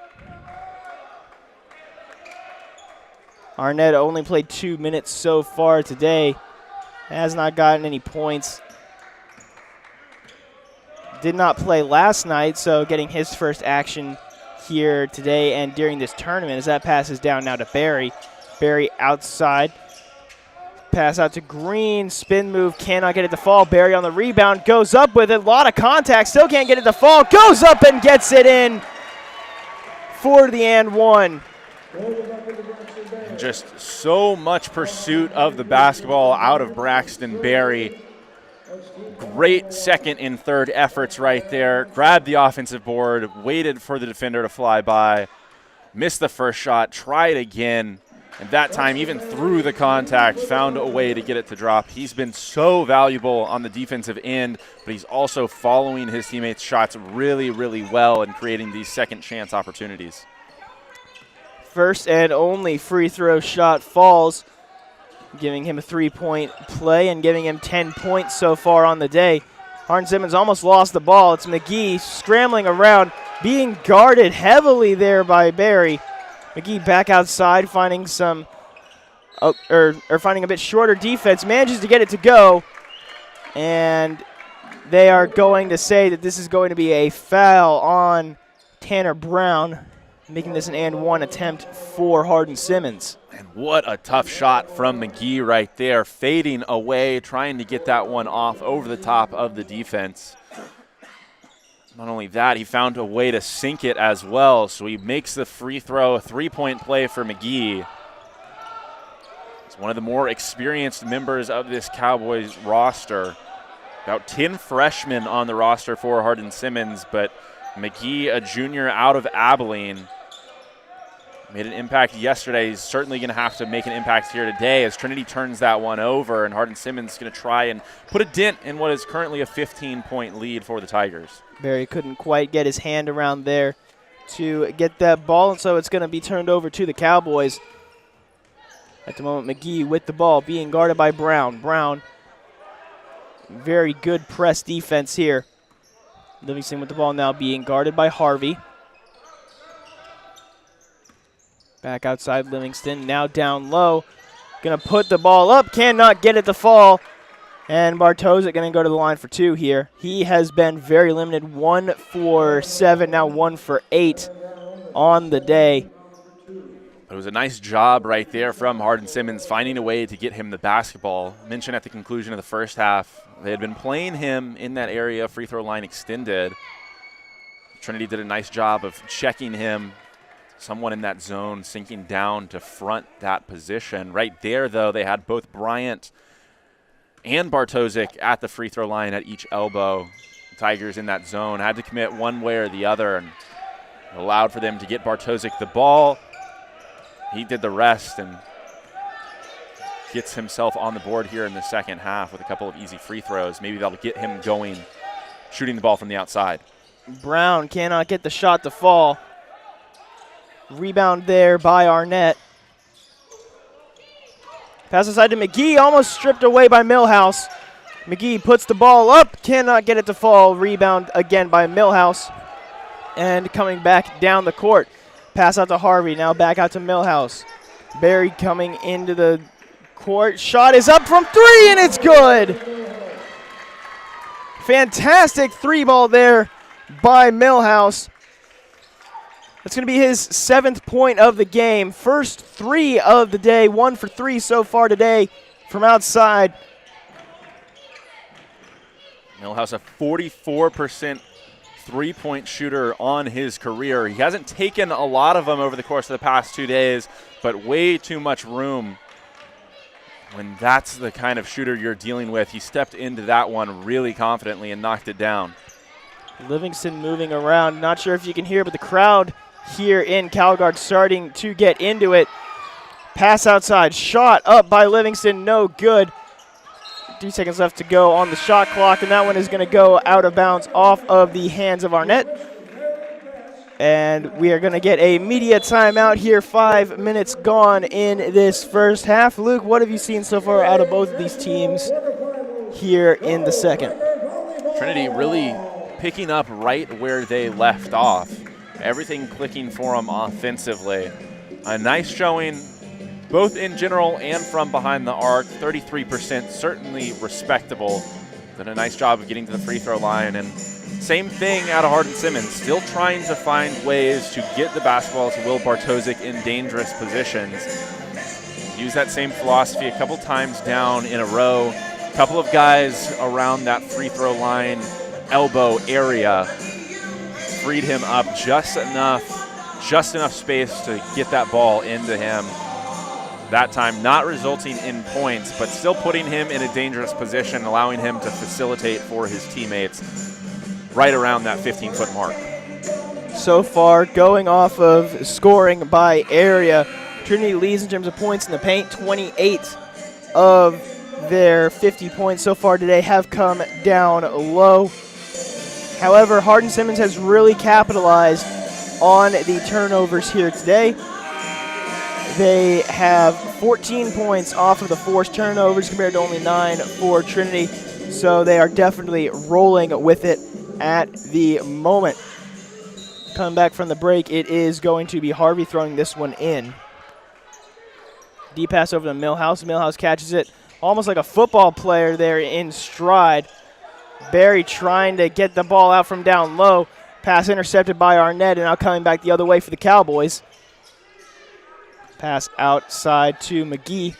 Arnett only played 2 minutes so far today. Has not gotten any points. Did not play last night, so getting his first action here today and during this tournament as that passes down now to Barry. Barry outside. Pass out to Green. Spin move. Cannot get it to fall. Barry on the rebound. Goes up with it. A lot of contact. Still can't get it to fall. Goes up and gets it in for the and one. Just so much pursuit of the basketball out of Braxton Berry. Great second and third efforts right there. Grabbed the offensive board, waited for the defender to fly by, missed the first shot, tried again, and that time even through the contact, found a way to get it to drop. He's been so valuable on the defensive end, but he's also following his teammates' shots really, really well and creating these second chance opportunities. First and only free throw shot falls, giving him a 3-point play and giving him 10 points so far on the day. Hardin-Simmons almost lost the ball. It's McGee scrambling around, being guarded heavily there by Barry. McGee back outside, finding some, finding a bit shorter defense, manages to get it to go, and they are going to say that this is going to be a foul on Tanner Brown, making this an and one attempt for Hardin-Simmons. And what a tough shot from McGee right there, fading away, trying to get that one off over the top of the defense. Not only that, he found a way to sink it as well, so he makes the free throw, a 3-point play for McGee. He's one of the more experienced members of this Cowboys roster. About 10 freshmen on the roster for Hardin-Simmons, but McGee, a junior out of Abilene, made an impact yesterday. He's certainly going to have to make an impact here today as Trinity turns that one over, and Hardin-Simmons is going to try and put a dent in what is currently a 15-point lead for the Tigers. Barry couldn't quite get his hand around there to get that ball, and so it's going to be turned over to the Cowboys. At the moment, McGee with the ball, being guarded by Brown. Brown, very good press defense here. Livingston with the ball now, being guarded by Harvey. Back outside Livingston, now down low. Gonna put the ball up, cannot get it to fall. And Bartosik gonna go to the line for two here. He has been very limited, 1 for 7, now 1 for 8 on the day. It was a nice job right there from Hardin-Simmons, finding a way to get him the basketball. I mentioned at the conclusion of the first half, they had been playing him in that area, free throw line extended. Trinity did a nice job of checking him. Someone in that zone sinking down to front that position. Right there, though, they had both Bryant and Bartosik at the free throw line at each elbow. The Tigers in that zone had to commit one way or the other and allowed for them to get Bartosik the ball. He did the rest and gets himself on the board here in the second half with a couple of easy free throws. Maybe that'll get him going, shooting the ball from the outside. Brown cannot get the shot to fall. Rebound there by Arnett. Pass aside to McGee, almost stripped away by Millhouse. McGee puts the ball up, cannot get it to fall. Rebound again by Millhouse. And coming back down the court. Pass out to Harvey, now back out to Millhouse. Barry coming into the court. Shot is up from 3, and it's good. Fantastic 3-ball there by Millhouse. That's going to be his 7th point of the game. First 3 of the day, 1 for 3 so far today from outside. Millhouse, a 44% three-point shooter on his career. He hasn't taken a lot of them over the course of the past 2 days, but way too much room when that's the kind of shooter you're dealing with. He stepped into that one really confidently and knocked it down. Livingston moving around. Not sure if you can hear, but the crowd here in Calgard starting to get into it. Pass outside, shot up by Livingston, no good. 3 seconds left to go on the shot clock, and that one is going to go out of bounds off of the hands of Arnett. And we are going to get a media timeout here, 5 minutes gone in this first half. Luke, what have you seen so far out of both of these teams here in the second. Trinity really picking up right where they left off. Everything clicking for them offensively. A nice showing both in general and from behind the arc. 33%, certainly respectable. Did a nice job of getting to the free throw line. And same thing out of Hardin-Simmons, still trying to find ways to get the basketball to Will Bartosik in dangerous positions. Use that same philosophy a couple times down in a row. A couple of guys around that free throw line elbow area freed him up just enough space to get that ball into him. That time not resulting in points, but still putting him in a dangerous position, allowing him to facilitate for his teammates right around that 15-foot mark. So far, going off of scoring by area, Trinity leads in terms of points in the paint. 28 of their 50 points so far today have come down low. However, Hardin-Simmons has really capitalized on the turnovers here today. They have 14 points off of the forced turnovers compared to only 9 for Trinity. So they are definitely rolling with it at the moment. Coming back from the break, it is going to be Harvey throwing this one in. Deep pass over to Millhouse. Millhouse catches it almost like a football player there in stride. Barry trying to get the ball out from down low. Pass intercepted by Arnett, and now coming back the other way for the Cowboys. Pass outside to McGee.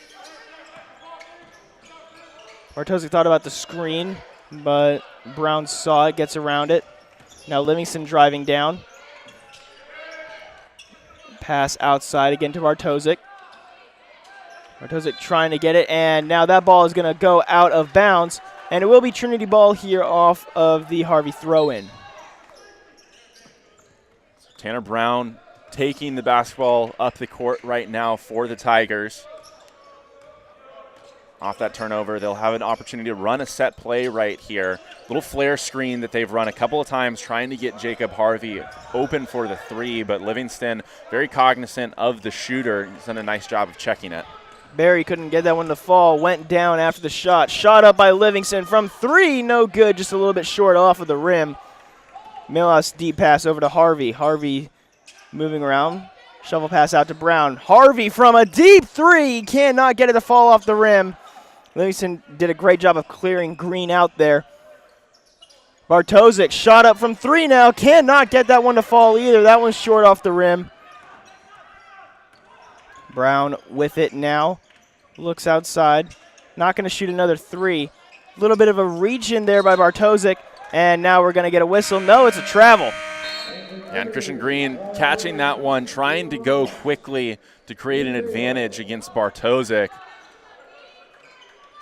Bartosik thought about the screen, but Brown saw it, gets around it. Now Livingston driving down. Pass outside again to Bartosik. Bartosik trying to get it, and now that ball is going to go out of bounds, and it will be Trinity ball here off of the Harvey throw-in. Tanner Brown taking the basketball up the court right now for the Tigers. Off that turnover, they'll have an opportunity to run a set play right here. Little flare screen that they've run a couple of times trying to get Jacob Harvey open for the three, but Livingston very cognizant of the shooter. He's done a nice job of checking it. Barry couldn't get that one to fall, went down after the shot. Shot up by Livingston from three, no good, just a little bit short off of the rim. Millhouse deep pass over to Harvey. Harvey moving around, shovel pass out to Brown. Harvey from a deep three, cannot get it to fall off the rim. Livingston did a great job of clearing Green out there. Bartosik shot up from three now, cannot get that one to fall either. That one's short off the rim. Brown with it now, looks outside, not going to shoot another three. A little bit of a reach in there by Bartosik, and now we're going to get a whistle. No, it's a travel. And Christian Green catching that one, trying to go quickly to create an advantage against Bartosik.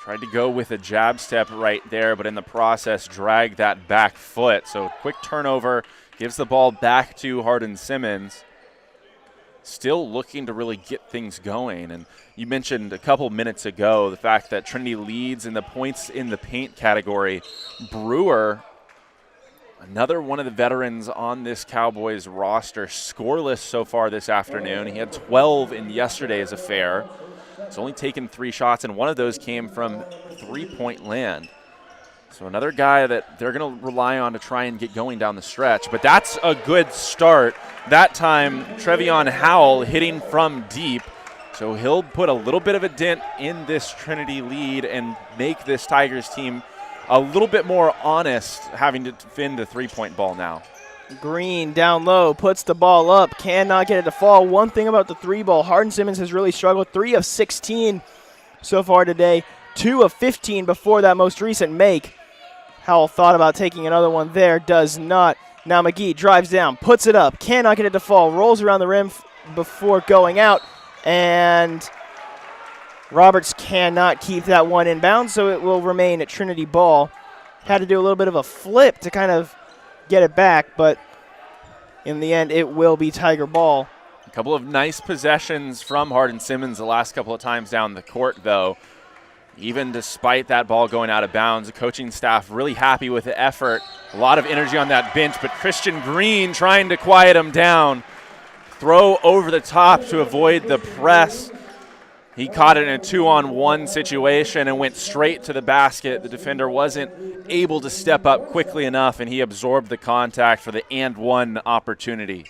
Tried to go with a jab step right there, but in the process dragged that back foot. So quick turnover, gives the ball back to Hardin-Simmons. Still looking to really get things going. And you mentioned a couple minutes ago the fact that Trinity leads in the points in the paint category. Brewer, another one of the veterans on this Cowboys roster, scoreless so far this afternoon. He had 12 in yesterday's affair. He's only taken 3 shots, and one of those came from three-point land. So another guy that they're going to rely on to try and get going down the stretch. But that's a good start. That time, Trevion Howell hitting from deep. So he'll put a little bit of a dent in this Trinity lead and make this Tigers team a little bit more honest, having to defend the three-point ball now. Green down low, puts the ball up, cannot get it to fall. One thing about the three ball, Hardin-Simmons has really struggled. 3 of 16 so far today, 2 of 15 before that most recent make. Howell thought about taking another one there, does not. Now McGee drives down, puts it up, cannot get it to fall, rolls around the rim before going out, and Roberts cannot keep that one in bounds, so it will remain at Trinity ball. Had to do a little bit of a flip to kind of get it back, but in the end, it will be Tiger ball. A couple of nice possessions from Hardin-Simmons the last couple of times down the court, though. Even despite that ball going out of bounds, the coaching staff really happy with the effort. A lot of energy on that bench, but Christian Green trying to quiet him down. Throw over the top to avoid the press. He caught it in a 2-on-1 situation and went straight to the basket. The defender wasn't able to step up quickly enough, and he absorbed the contact for the and-one opportunity.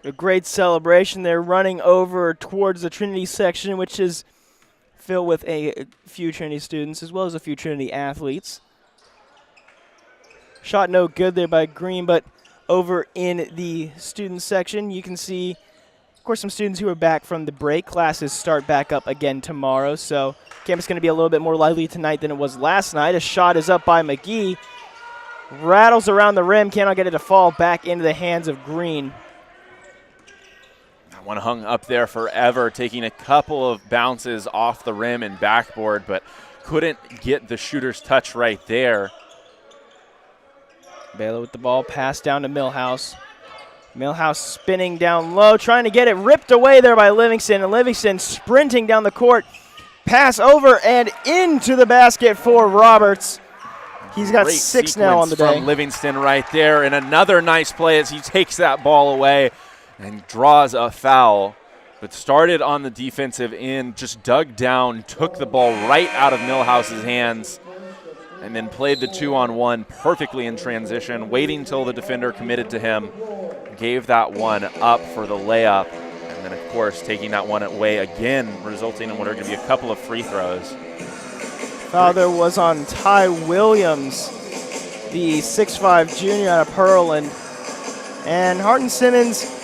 A great celebration. They're running over towards the Trinity section, which is filled with a few Trinity students as well as a few Trinity athletes. Shot no good there by Green, but over in the student section, you can see, of course, some students who are back from the break. Classes start back up again tomorrow, so campus is going to be a little bit more lively tonight than it was last night. A shot is up by McGee. Rattles around the rim, cannot get it to fall back into the hands of Green. That one hung up there forever, taking a couple of bounces off the rim and backboard, but couldn't get the shooter's touch right there. Baylor with the ball, pass down to Millhouse. Millhouse spinning down low, trying to get it ripped away there by Livingston, and Livingston sprinting down the court. Pass over and into the basket for Roberts. He's got Great 6 now on the day. From Livingston right there, and another nice play as he takes that ball away and draws a foul. But started on the defensive end, just dug down, took the ball right out of Millhouse's hands, and then played the 2-on-1 perfectly in transition, waiting till the defender committed to him, gave that one up for the layup, and then, of course, taking that one away again, resulting in what are going to be a couple of free throws. Foul there was on Ty Williams, the 6'5 junior out of Pearland. And Hardin-Simmons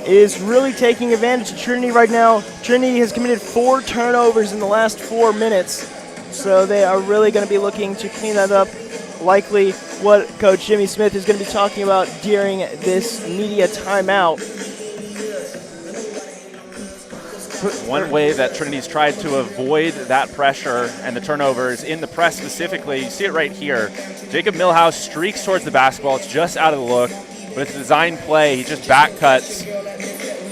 is really taking advantage of Trinity right now. Trinity has committed 4 turnovers in the last 4 minutes. So they are really going to be looking to clean that up. Likely what Coach Jimmy Smith is going to be talking about during this media timeout. One way that Trinity's tried to avoid that pressure and the turnovers in the press specifically, you see it right here. Jacob Millhouse streaks towards the basketball. It's just out of the look, but it's a design play. He just back cuts.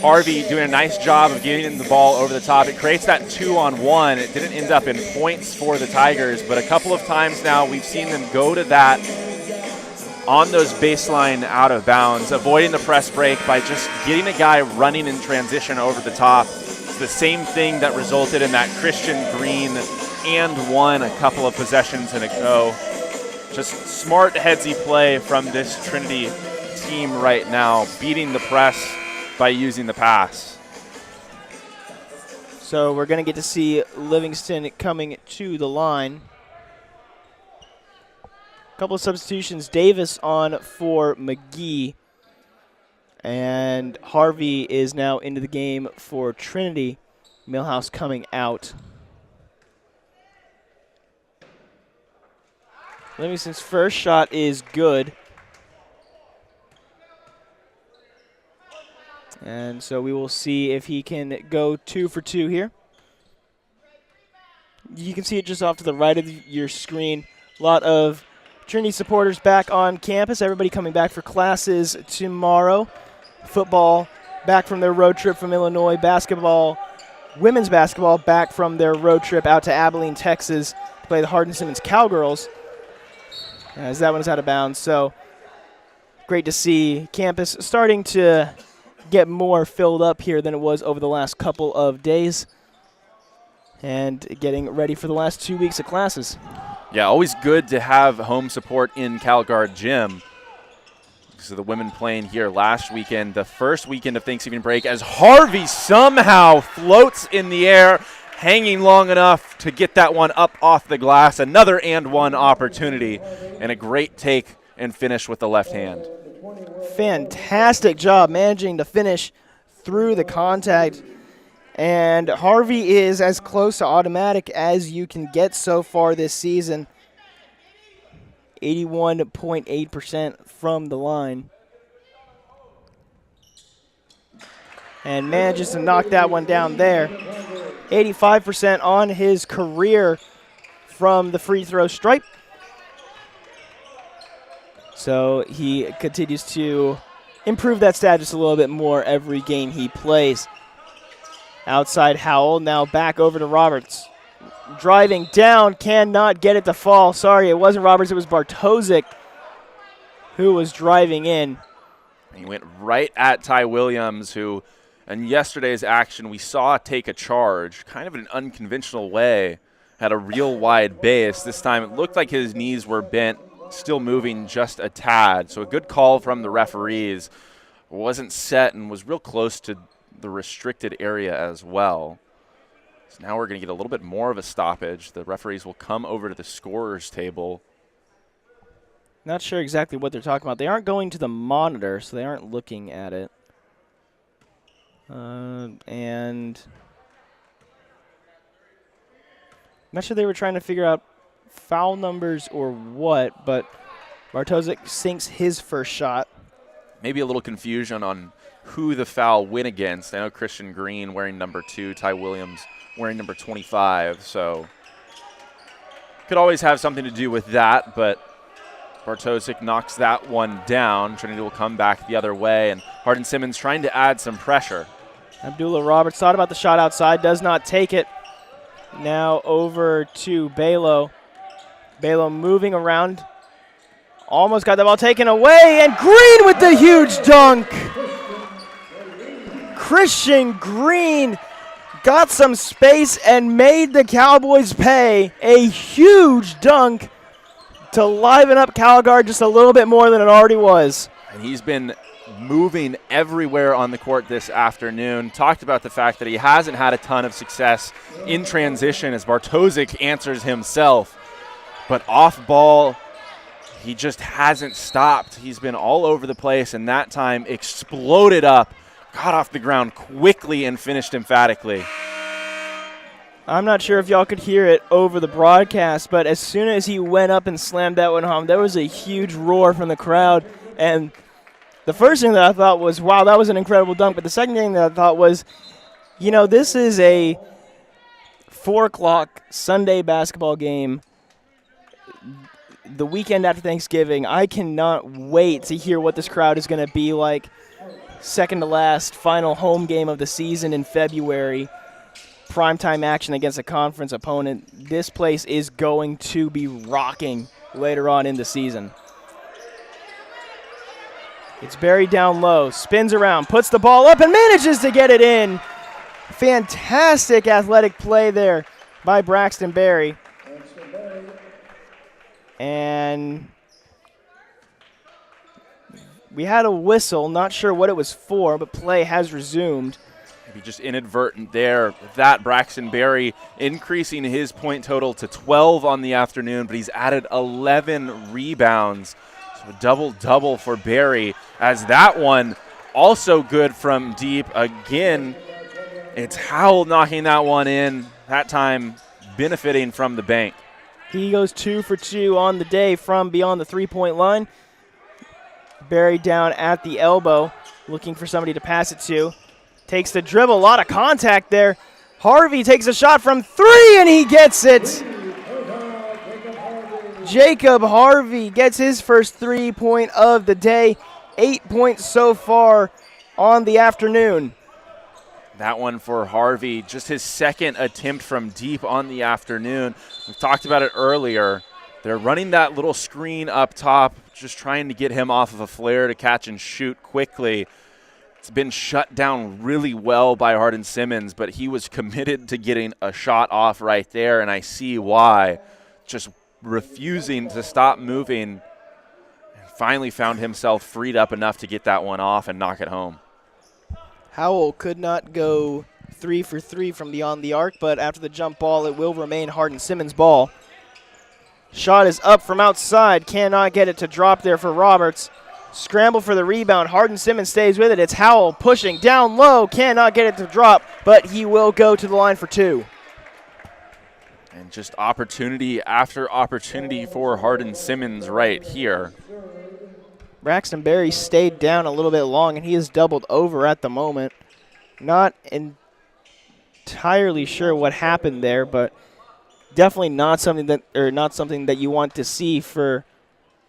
Harvey doing a nice job of getting the ball over the top. It creates that 2-on-1. It didn't end up in points for the Tigers, but a couple of times now we've seen them go to that on those baseline out of bounds, avoiding the press break by just getting a guy running in transition over the top. It's the same thing that resulted in that Christian Green and one a couple of possessions ago. Just smart headsy play from this Trinity team right now, beating the press by using the pass. So we're going to get to see Livingston coming to the line. A couple of substitutions. Davis on for McGee. And Harvey is now into the game for Trinity. Millhouse coming out. Livingston's first shot is good. And so we will see if he can go 2 for 2 here. You can see it just off to the right of your screen. A lot of Trinity supporters back on campus. Everybody coming back for classes tomorrow. Football back from their road trip from Illinois. Basketball, women's basketball back from their road trip out to Abilene, Texas to play the Hardin-Simmons Cowgirls. As that one is out of bounds. So great to see campus starting to get more filled up here than it was over the last couple of days, and getting ready for the last 2 weeks of classes. Yeah, always good to have home support in CalGuard Gym. So the women playing here last weekend, the first weekend of Thanksgiving break, as Harvey somehow floats in the air, hanging long enough to get that one up off the glass. Another and one opportunity, and a great take and finish with the left hand. Fantastic job managing to finish through the contact. And Harvey is as close to automatic as you can get so far this season. 81.8% from the line. And manages to knock that one down there. 85% on his career from the free throw stripe. So he continues to improve that stat just a little bit more every game he plays. Outside Howell, now back over to Roberts. Driving down, cannot get it to fall. Sorry, it wasn't Roberts, it was Bartosik who was driving in. He went right at Ty Williams, who And yesterday's action, we saw take a charge, kind of in an unconventional way, had a real wide base. This time it looked like his knees were bent, still moving just a tad. So a good call from the referees. Wasn't set and was real close to the restricted area as well. So now we're going to get a little bit more of a stoppage. The referees will come over to the scorer's table. Not sure exactly what they're talking about. They aren't going to the monitor, so they aren't looking at it. And I'm not sure they were trying to figure out foul numbers or what, but Bartosik sinks his first shot. Maybe a little confusion on who the foul went against. I know Christian Green wearing number 2, Ty Williams wearing number 25, so could always have something to do with that, but Bartosik knocks that one down. Trinity will come back the other way, and Hardin-Simmons trying to add some pressure. Abdullah Roberts thought about the shot outside, does not take it. Now over to Balo. Balo moving around. Almost got the ball taken away, and Green with the huge dunk. Christian Green got some space and made the Cowboys pay. A huge dunk to liven up CalGuard just a little bit more than it already was. And he's been moving everywhere on the court this afternoon. Talked about the fact that he hasn't had a ton of success in transition as Bartosik answers himself. But off ball, he just hasn't stopped. He's been all over the place, and that time exploded up, got off the ground quickly, and finished emphatically. I'm not sure if y'all could hear it over the broadcast, but as soon as he went up and slammed that one home, there was a huge roar from the crowd. And the first thing that I thought was, wow, that was an incredible dunk. But the second thing that I thought was, you know, this is a 4 o'clock Sunday basketball game the weekend after Thanksgiving. I cannot wait to hear what this crowd is going to be like. Second to last final home game of the season in February. Primetime action against a conference opponent. This place is going to be rocking later on in the season. It's buried down low, spins around, puts the ball up, and manages to get it in. Fantastic athletic play there by Braxton Berry. And we had a whistle, not sure what it was for, but play has resumed. Maybe just inadvertent there. With that, Braxton Berry increasing his point total to 12 on the afternoon, but he's added 11 rebounds. So a double-double for Berry, as that one also good from deep. Again, it's Howell knocking that one in, that time benefiting from the bank. He goes 2 for 2 on the day from beyond the three-point line. Berry down at the elbow, looking for somebody to pass it to. Takes the dribble, a lot of contact there. Harvey takes a shot from 3, and he gets it. Jacob Harvey gets his first 3-point of the day. 8 points so far on the afternoon. That one for Harvey, just his second attempt from deep on the afternoon. We've talked about it earlier. They're running that little screen up top, just trying to get him off of a flare to catch and shoot quickly. It's been shut down really well by Hardin-Simmons, but he was committed to getting a shot off right there, and I see why. Just refusing to stop moving. Finally found himself freed up enough to get that one off and knock it home. Howell could not go 3 for 3 from beyond the arc, but after the jump ball, it will remain Hardin-Simmons' ball. Shot is up from outside. Cannot get it to drop there for Roberts. Scramble for the rebound. Hardin-Simmons stays with it. It's Howell pushing down low. Cannot get it to drop, but he will go to the line for 2. And just opportunity after opportunity for Hardin-Simmons right here. Braxton Berry stayed down a little bit long, and he is doubled over at the moment. Not entirely sure what happened there, but definitely not something that you want to see for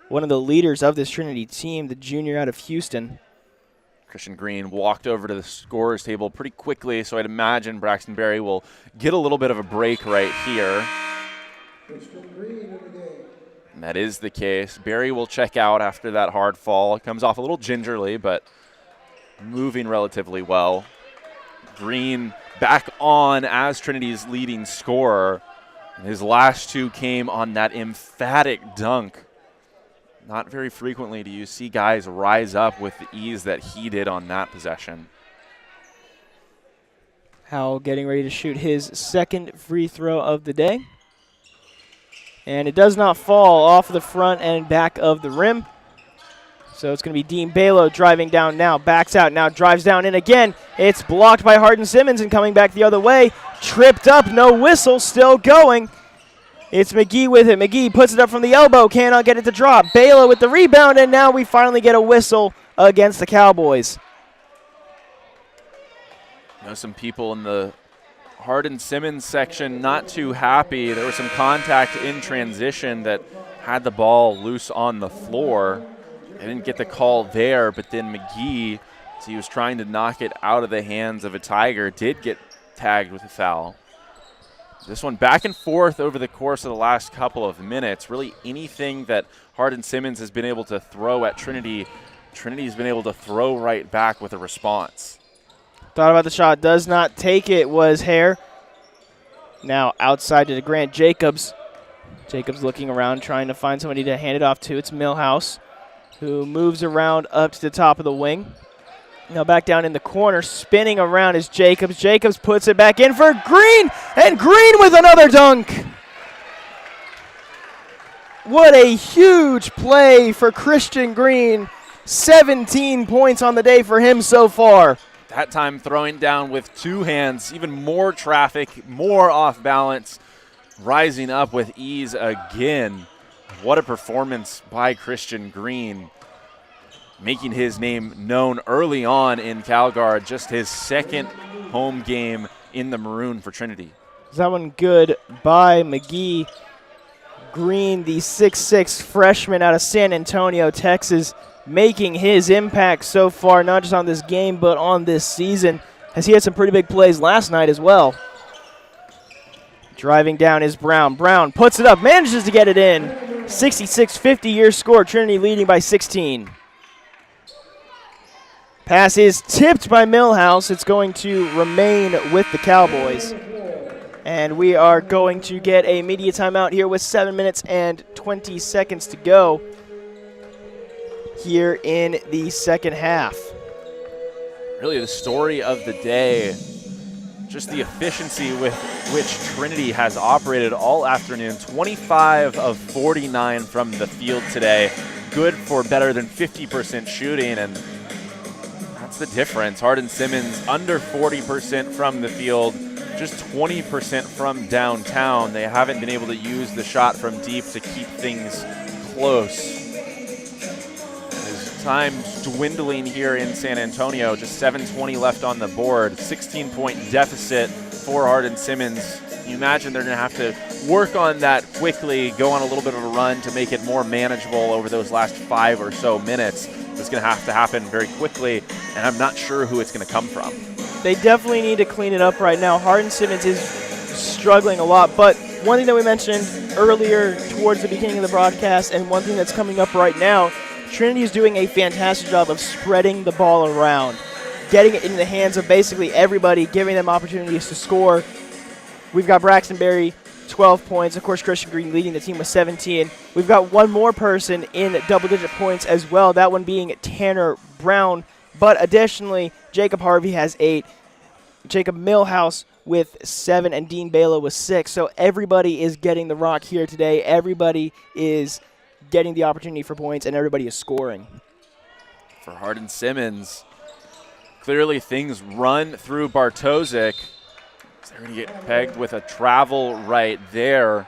one of the leaders of this Trinity team, the junior out of Houston. Christian Green walked over to the scorer's table pretty quickly, so I'd imagine Braxton Berry will get a little bit of a break right here. And that is the case. Berry will check out after that hard fall. It comes off a little gingerly, but moving relatively well. Green back on as Trinity's leading scorer. His last two came on that emphatic dunk. Not very frequently do you see guys rise up with the ease that he did on that possession. Howell getting ready to shoot his second free throw of the day. And it does not fall off the front and back of the rim. So it's going to be Dean Balo driving down now, backs out, now drives down in again. It's blocked by Hardin-Simmons and coming back the other way. Tripped up, no whistle, still going. It's McGee with it. McGee puts it up from the elbow, cannot get it to drop. Balo with the rebound, and now we finally get a whistle against the Cowboys. You know, some people in the Hardin-Simmons section not too happy. There was some contact in transition that had the ball loose on the floor. They didn't get the call there, but then McGee, as he was trying to knock it out of the hands of a Tiger, did get tagged with a foul. This one back and forth over the course of the last couple of minutes. Really anything that Hardin-Simmons has been able to throw at Trinity, Trinity's been able to throw right back with a response. Thought about the shot, does not take it, was Hare. Now outside to Grant Jacobs. Jacobs looking around, trying to find somebody to hand it off to. It's Millhouse, who moves around up to the top of the wing. Now back down in the corner, spinning around is Jacobs. Jacobs puts it back in for Green, and Green with another dunk. What a huge play for Christian Green. 17 points on the day for him so far. That time throwing down with two hands, even more traffic, more off balance, rising up with ease again. What a performance by Christian Green, making his name known early on in CalGuard, just his second home game in the maroon for Trinity. Is that one good by McGee? Green, the 6'6" freshman out of San Antonio, Texas, making his impact so far, not just on this game, but on this season, as he had some pretty big plays last night as well. Driving down is Brown. Brown puts it up, manages to get it in. 66-50 your score, Trinity leading by 16. Pass is tipped by Millhouse. It's going to remain with the Cowboys. And we are going to get a media timeout here with 7 minutes and 20 seconds to go here in the second half. Really the story of the day, just the efficiency with which Trinity has operated all afternoon. 25 of 49 from the field today. Good for better than 50% shooting, and that's the difference. Hardin-Simmons under 40% from the field, just 20% from downtown. They haven't been able to use the shot from deep to keep things close. As time's dwindling here in San Antonio, just 7:20 left on the board, 16-point deficit for Hardin-Simmons. You imagine they're going to have to work on that quickly, go on a little bit of a run to make it more manageable over those last 5 or so minutes. It's going to have to happen very quickly, and I'm not sure who it's going to come from. They definitely need to clean it up right now. Hardin-Simmons is struggling a lot, but one thing that we mentioned earlier towards the beginning of the broadcast, and one thing that's coming up right now, Trinity is doing a fantastic job of spreading the ball around, getting it in the hands of basically everybody, giving them opportunities to score. We've got Braxton Berry, 12 points. Of course, Christian Green leading the team with 17. We've got one more person in double-digit points as well, that one being Tanner Brown. But additionally, Jacob Harvey has 8, Jacob Millhouse with 7, and Dean Balo with 6. So everybody is getting the rock here today. Everybody is getting the opportunity for points, and everybody is scoring. For Hardin-Simmons, clearly things run through Bartosik. They're going to get pegged with a travel right there.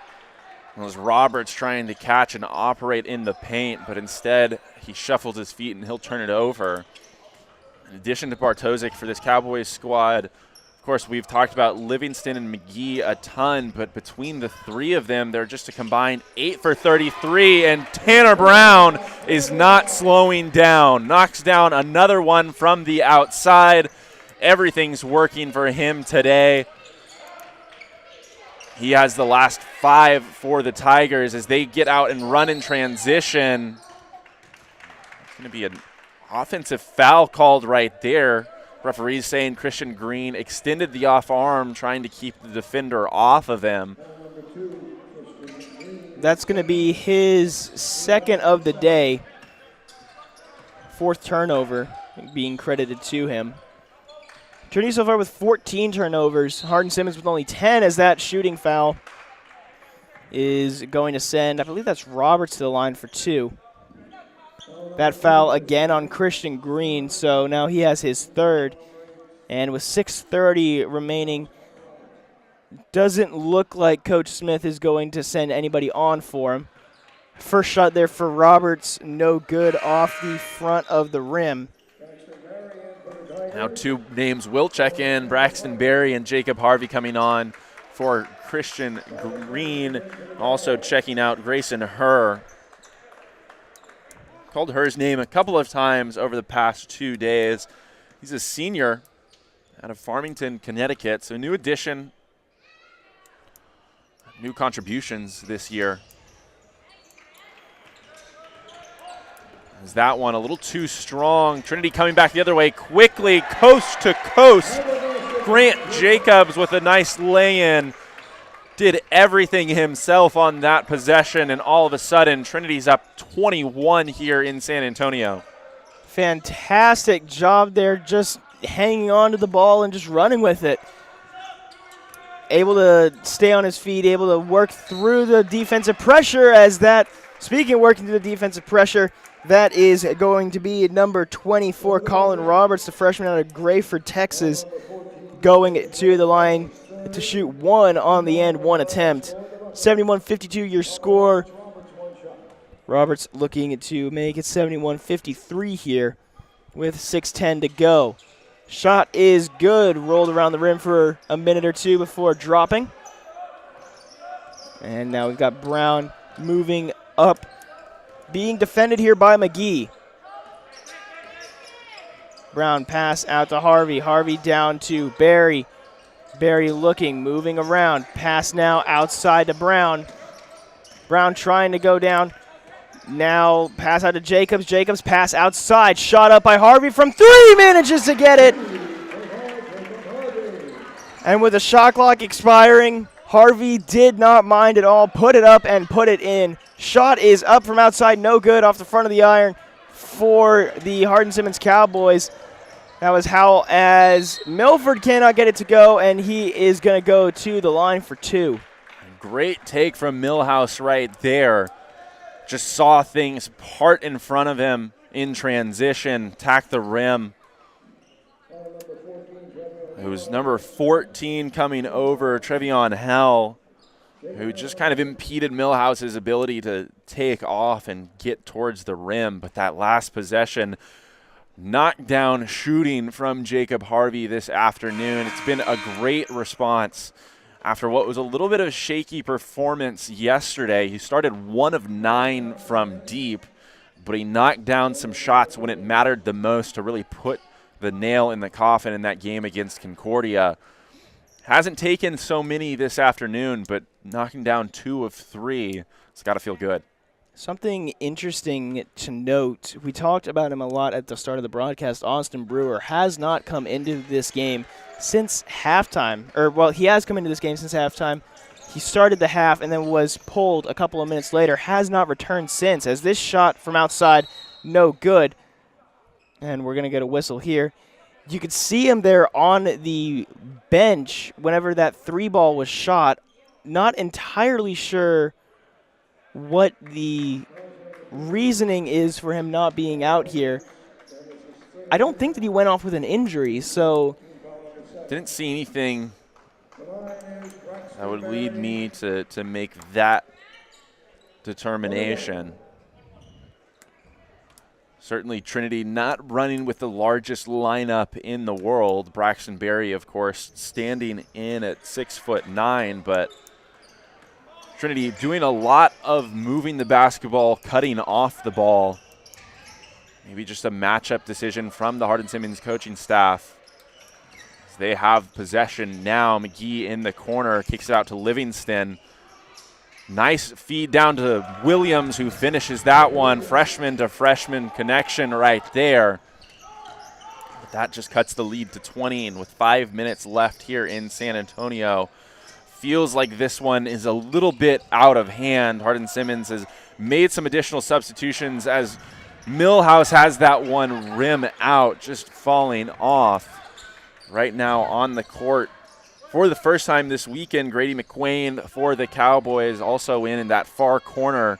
It was Roberts trying to catch and operate in the paint, but instead he shuffled his feet and he'll turn it over. In addition to Bartosik for this Cowboys squad, of course, we've talked about Livingston and McGee a ton, but between the three of them, they're just a combined 8 for 33, and Tanner Brown is not slowing down. Knocks down another one from the outside. Everything's working for him today. He has the last 5 for the Tigers as they get out and run in transition. It's going to be an offensive foul called right there. Referees saying Christian Green extended the off arm, trying to keep the defender off of him. That's going to be his second of the day. 4th turnover being credited to him. Trinity so far with 14 turnovers. Hardin-Simmons with only 10, as that shooting foul is going to send, I believe that's Roberts to the line for 2. That foul again on Christian Green, so now he has his 3rd. And with 6:30 remaining, doesn't look like Coach Smith is going to send anybody on for him. First shot there for Roberts, no good off the front of the rim. Now 2 names will check in, Braxton Berry and Jacob Harvey coming on for Christian Green. Also checking out Grayson Herr. Called Herr's name a couple of times over the past 2 days. He's a senior out of Farmington, Connecticut, so new addition, new contributions this year. Is that one a little too strong? Trinity coming back the other way quickly, coast to coast. Grant Jacobs with a nice lay-in. Did everything himself on that possession, and all of a sudden, Trinity's up 21 here in San Antonio. Fantastic job there, just hanging on to the ball and just running with it. Able to stay on his feet, able to work through the defensive pressure, as that, speaking of working through the defensive pressure, that is going to be number 24, Colin Roberts, the freshman out of Grayford, Texas, going to the line to shoot 1 on the end, 1 attempt. 71-52 your score. Roberts looking to make it 71-53 here with 6:10 to go. Shot is good, rolled around the rim for a minute or 2 before dropping. And now we've got Brown moving up, being defended here by McGee. Brown pass out to Harvey. Harvey down to Barry. Barry looking, moving around. Pass now outside to Brown. Brown trying to go down. Now pass out to Jacobs. Jacobs pass outside. Shot up by Harvey from 3. Manages to get it. And with the shot clock expiring, Harvey did not mind at all. Put it up and put it in. Shot is up from outside. No good off the front of the iron for the Hardin-Simmons Cowboys. That was Howell, as Milford cannot get it to go, and he is going to go to the line for 2. Great take from Millhouse right there. Just saw things part in front of him in transition, tacked the rim. It was number 14 coming over, Trevion Hell, who just kind of impeded Millhouse's ability to take off and get towards the rim. But that last possession, knockdown shooting from Jacob Harvey this afternoon. It's been a great response after what was a little bit of a shaky performance yesterday. He started 1 of 9 from deep, but he knocked down some shots when it mattered the most to really put the nail in the coffin in that game against Concordia. Hasn't taken so many this afternoon, but knocking down 2 of 3, it's got to feel good. Something interesting to note, we talked about him a lot at the start of the broadcast. Austin Brewer has not come into this game since halftime. He has come into this game since halftime. He started the half and then was pulled a couple of minutes later. Has not returned since, as this shot from outside, no good. And we're going to get a whistle here. You could see him there on the bench whenever that 3 ball was shot. Not entirely sure what the reasoning is for him not being out here. I don't think that he went off with an injury, so didn't see anything that would lead me to make that determination. Certainly Trinity not running with the largest lineup in the world. Braxton Berry, of course, standing in at 6'9", but Trinity doing a lot of moving the basketball, cutting off the ball. Maybe just a matchup decision from the Hardin-Simmons coaching staff. As they have possession now. McGee in the corner, kicks it out to Livingston. Nice feed down to Williams, who finishes that one. Freshman to freshman connection right there. That just cuts the lead to 20, and with 5 minutes left here in San Antonio, feels like this one is a little bit out of hand. Hardin-Simmons has made some additional substitutions as Millhouse has that one rim out, just falling off. Right now on the court for the first time this weekend, Grady McQuain for the Cowboys, also in that far corner.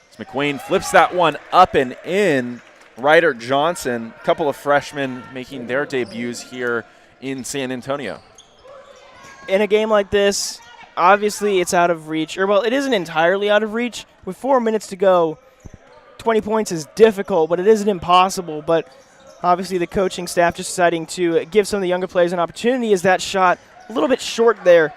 As McQuain flips that one up and in. Ryder Johnson, a couple of freshmen making their debuts here in San Antonio. In a game like this, obviously it's out of reach. Or, well, it isn't entirely out of reach. With 4 minutes to go, 20 points is difficult, but it isn't impossible. But obviously the coaching staff just deciding to give some of the younger players an opportunity as that shot a little bit short there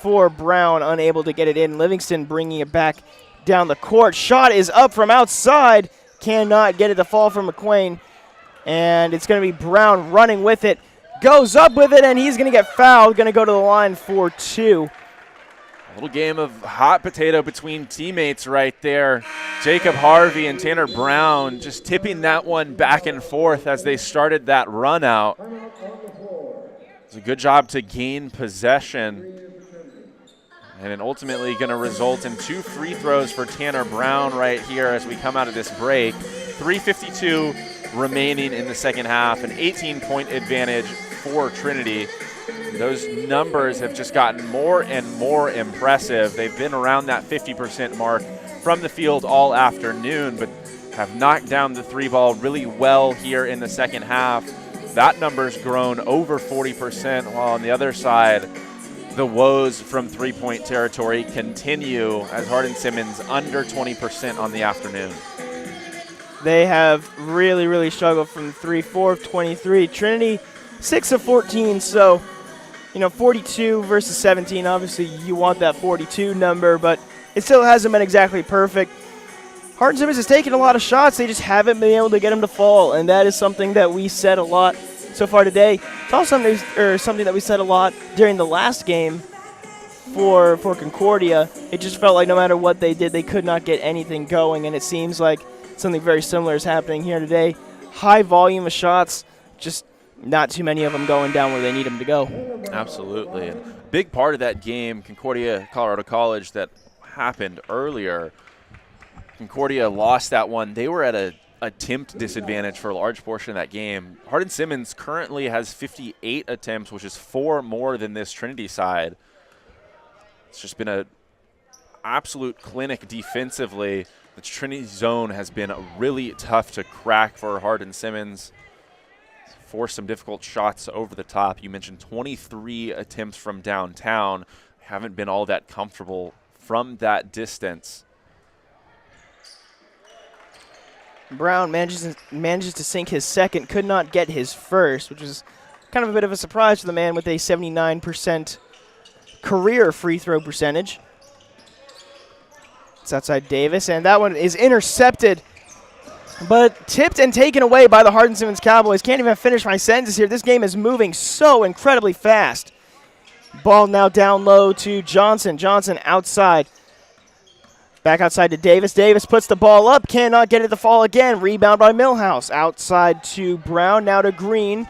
for Brown, unable to get it in. Livingston bringing it back down the court. Shot is up from outside. Cannot get it to fall from McQuain. And it's going to be Brown running with it. Goes up with it, and he's going to get fouled. Going to go to the line for 2. A little game of hot potato between teammates right there. Jacob Harvey and Tanner Brown just tipping that one back and forth as they started that run out. It's a good job to gain possession. And it ultimately going to result in 2 free throws for Tanner Brown right here as we come out of this break. 3:52 remaining in the second half, an 18-point advantage for Trinity. Those numbers have just gotten more and more impressive. They've been around that 50% mark from the field all afternoon, but have knocked down the 3 ball really well here in the second half. That number's grown over 40%, while on the other side, the woes from 3-point territory continue as Hardin-Simmons under 20% on the afternoon. They have really, really struggled from 3, 4 of 23. Trinity, 6 of 14, so, 42 versus 17. Obviously, you want that 42 number, but it still hasn't been exactly perfect. Hardin-Simmons has taken a lot of shots. They just haven't been able to get them to fall, and that is something that we said a lot so far today. It's also something that we said a lot during the last game for Concordia. It just felt like no matter what they did, they could not get anything going, and it seems like something very similar is happening here today. High volume of shots, just not too many of them going down where they need them to go. Absolutely. And a big part of that game, Concordia, Colorado College, that happened earlier, Concordia lost that one. They were at a attempt disadvantage for a large portion of that game. Hardin-Simmons currently has 58 attempts, which is 4 more than this Trinity side. It's just been an absolute clinic defensively. The Trinity zone has been really tough to crack for Hardin-Simmons. Forced some difficult shots over the top. You mentioned 23 attempts from downtown. Haven't been all that comfortable from that distance. Brown manages to sink his second, could not get his first, which is kind of a bit of a surprise for the man with a 79% career free throw percentage. It's outside Davis, and that one is intercepted, but tipped and taken away by the Hardin-Simmons Cowboys. Can't even finish my sentences here. This game is moving so incredibly fast. Ball now down low to Johnson. Johnson outside. Back outside to Davis. Davis puts the ball up. Cannot get it to fall again. Rebound by Millhouse. Outside to Brown. Now to Green.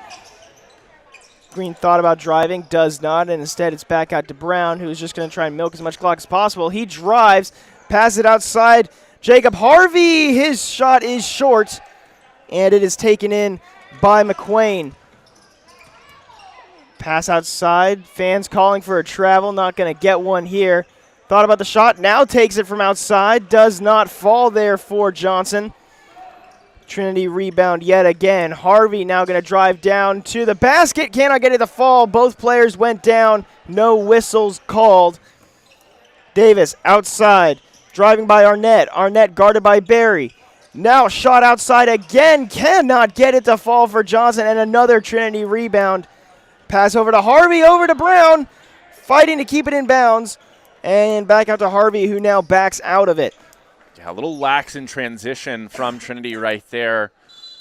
Green thought about driving. Does not. And instead it's back out to Brown, who's just going to try and milk as much clock as possible. He drives. Passes it outside. Jacob Harvey. His shot is short. And it is taken in by McQuain. Pass outside. Fans calling for a travel. Not going to get one here. Thought about the shot, now takes it from outside. Does not fall there for Johnson. Trinity rebound yet again. Harvey now going to drive down to the basket. Cannot get it to fall. Both players went down. No whistles called. Davis outside. Driving by Arnett. Arnett guarded by Barry. Now shot outside again. Cannot get it to fall for Johnson. And another Trinity rebound. Pass over to Harvey, over to Brown. Fighting to keep it in bounds. And back out to Harvey, who now backs out of it. Yeah, a little lax in transition from Trinity right there.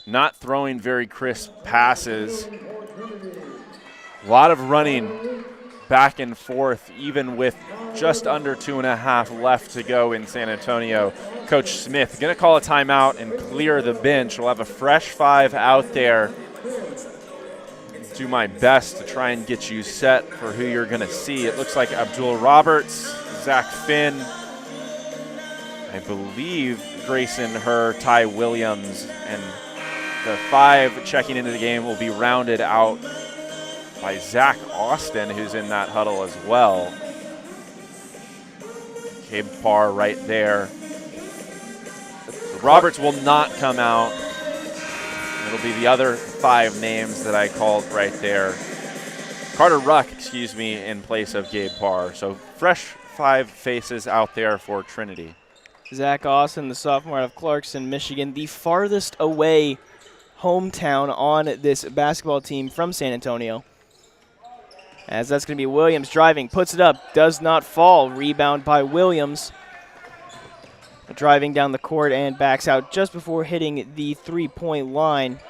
Not throwing very crisp passes. A lot of running back and forth, even with just under 2.5 left to go in San Antonio. Coach Smith going to call a timeout and clear the bench. We'll have a fresh 5 out there do my best to try and get you set for who you're going to see. It looks like Abdul Roberts, Zach Finn, I believe Grayson Herr, Ty Williams, and the 5 checking into the game will be rounded out by Zach Austin, who's in that huddle as well. Gabe Parr right there. Roberts will not come out. It'll be the other 5 names that I called right there. Carter Ruck, in place of Gabe Parr. So fresh 5 faces out there for Trinity. Zach Austin, the sophomore out of Clarkson, Michigan, the farthest away hometown on this basketball team from San Antonio. As that's going to be Williams driving, puts it up, does not fall. Rebound by Williams. Driving down the court and backs out just before hitting the three-point line.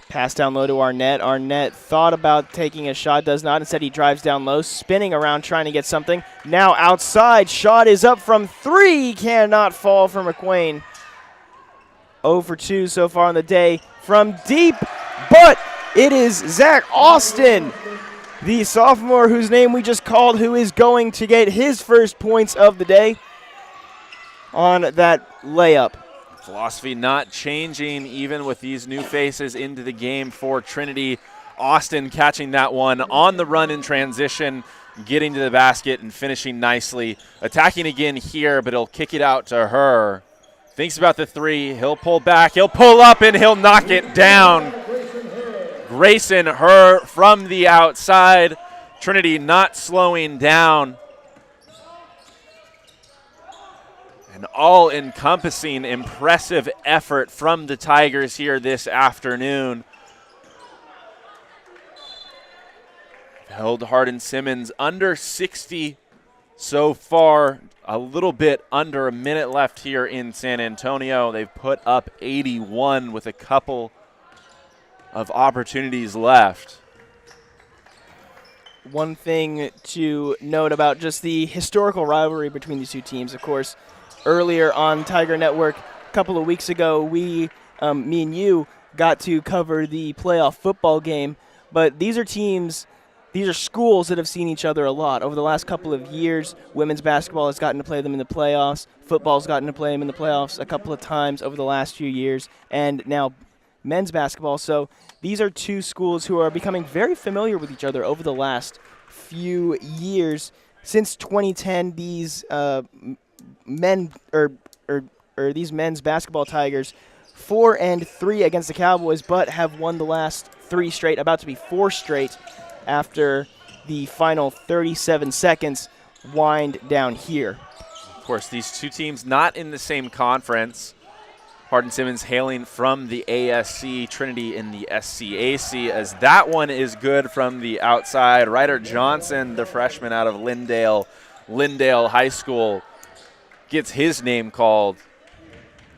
Pass down low to Arnett. Arnett thought about taking a shot, does not. Instead, he drives down low, spinning around, trying to get something. Now outside, shot is up from 3. Cannot fall for McQuain. 0 for 2 so far on the day from deep, but it is Zach Austin, the sophomore whose name we just called, who is going to get his first points of the day on that layup. Philosophy not changing even with these new faces into the game for Trinity. Austin catching that one on the run in transition, getting to the basket and finishing nicely. Attacking again here, but he'll kick it out to Herr. Thinks about the 3. He'll pull back. He'll pull up, and he'll knock it down. Grayson Herr from the outside. Trinity not slowing down. An all-encompassing, impressive effort from the Tigers here this afternoon. Held Hardin-Simmons under 60 so far. A little bit under a minute left here in San Antonio. They've put up 81 with a couple of opportunities left. One thing to note about just the historical rivalry between these two teams, of course, earlier on Tiger Network a couple of weeks ago, me and you got to cover the playoff football game, but these are teams, these are schools that have seen each other a lot. Over the last couple of years, women's basketball has gotten to play them in the playoffs, football's gotten to play them in the playoffs a couple of times over the last few years, and now men's basketball. So these are two schools who are becoming very familiar with each other over the last few years. Since 2010, these these men's basketball Tigers 4-3 against the Cowboys, but have won the last 3 straight, about to be 4 straight after the final 37 seconds wind down here. Of course, these two teams not in the same conference. Hardin-Simmons hailing from the ASC, Trinity in the SCAC, as that one is good from the outside. Ryder Johnson, the freshman out of Lindale High School, gets his name called.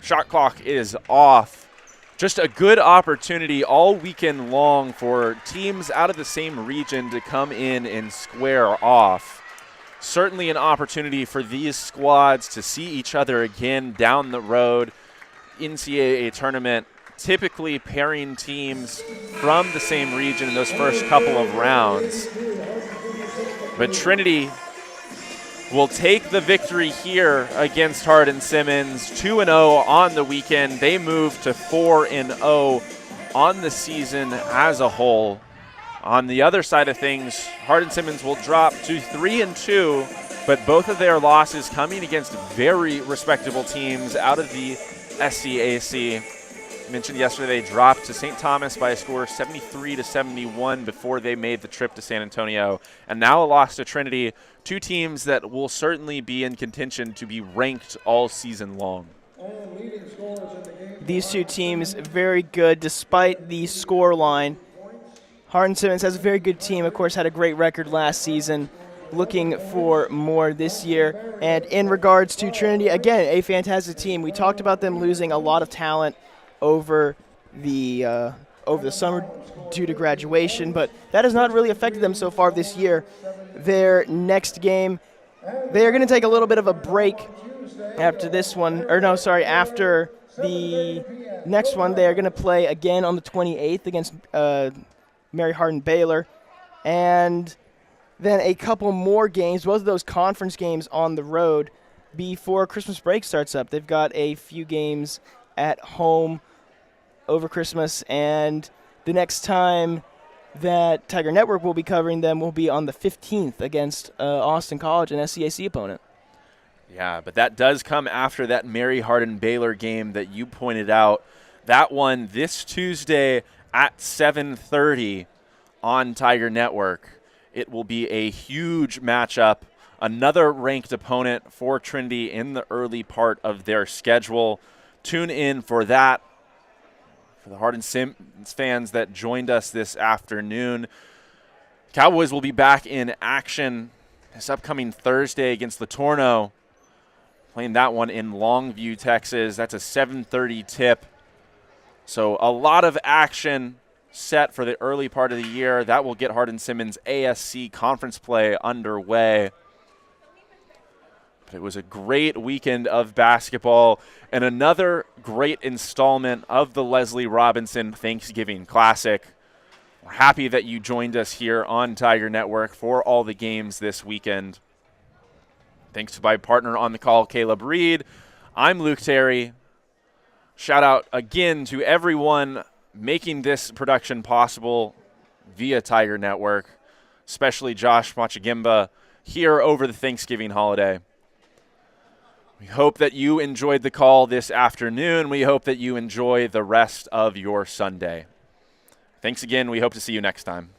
Shot clock is off. Just a good opportunity all weekend long for teams out of the same region to come in and square off. Certainly an opportunity for these squads to see each other again down the road. NCAA tournament, typically pairing teams from the same region in those first couple of rounds. But Trinity will take the victory here against Hardin-Simmons, 2-0 on the weekend. They move to 4-0 on the season as a whole. On the other side of things, Hardin-Simmons will drop to 3-2, but both of their losses coming against very respectable teams out of the SCAC. Mentioned yesterday, they dropped to St. Thomas by a score of 73-71 before they made the trip to San Antonio. And now a loss to Trinity, two teams that will certainly be in contention to be ranked all season long. These two teams very good despite the score line. Hardin-Simmons has a very good team, of course, had a great record last season. Looking for more this year. And in regards to Trinity, again, a fantastic team. We talked about them losing a lot of talent over the summer due to graduation, but that has not really affected them so far this year. Their next game, they are going to take a little bit of a break after this one, after the next one, they are going to play again on the 28th against Mary Hardin-Baylor. And then a couple more games, both of those conference games on the road before Christmas break starts up. They've got a few games at home over Christmas, and the next time that Tiger Network will be covering them will be on the 15th against Austin College, an SCAC opponent. Yeah, but that does come after that Mary Hardin-Baylor game that you pointed out. That one this Tuesday at 7:30 on Tiger Network. It will be a huge matchup, another ranked opponent for Trinity in the early part of their schedule. Tune in for that. For the Hardin-Simmons fans that joined us this afternoon, Cowboys will be back in action this upcoming Thursday against Latorno, playing that one in Longview, Texas. That's a 7:30 tip. So a lot of action set for the early part of the year. That will get Hardin-Simmons ASC conference play underway. But it was a great weekend of basketball and another great installment of the Leslie Robinson Thanksgiving Classic. We're happy that you joined us here on Tiger Network for all the games this weekend. Thanks to my partner on the call, Caleb Reed. I'm Luke Terry. Shout out again to everyone making this production possible via Tiger Network, especially Josh Machagimba here over the Thanksgiving holiday. We hope that you enjoyed the call this afternoon. We hope that you enjoy the rest of your Sunday. Thanks again. We hope to see you next time.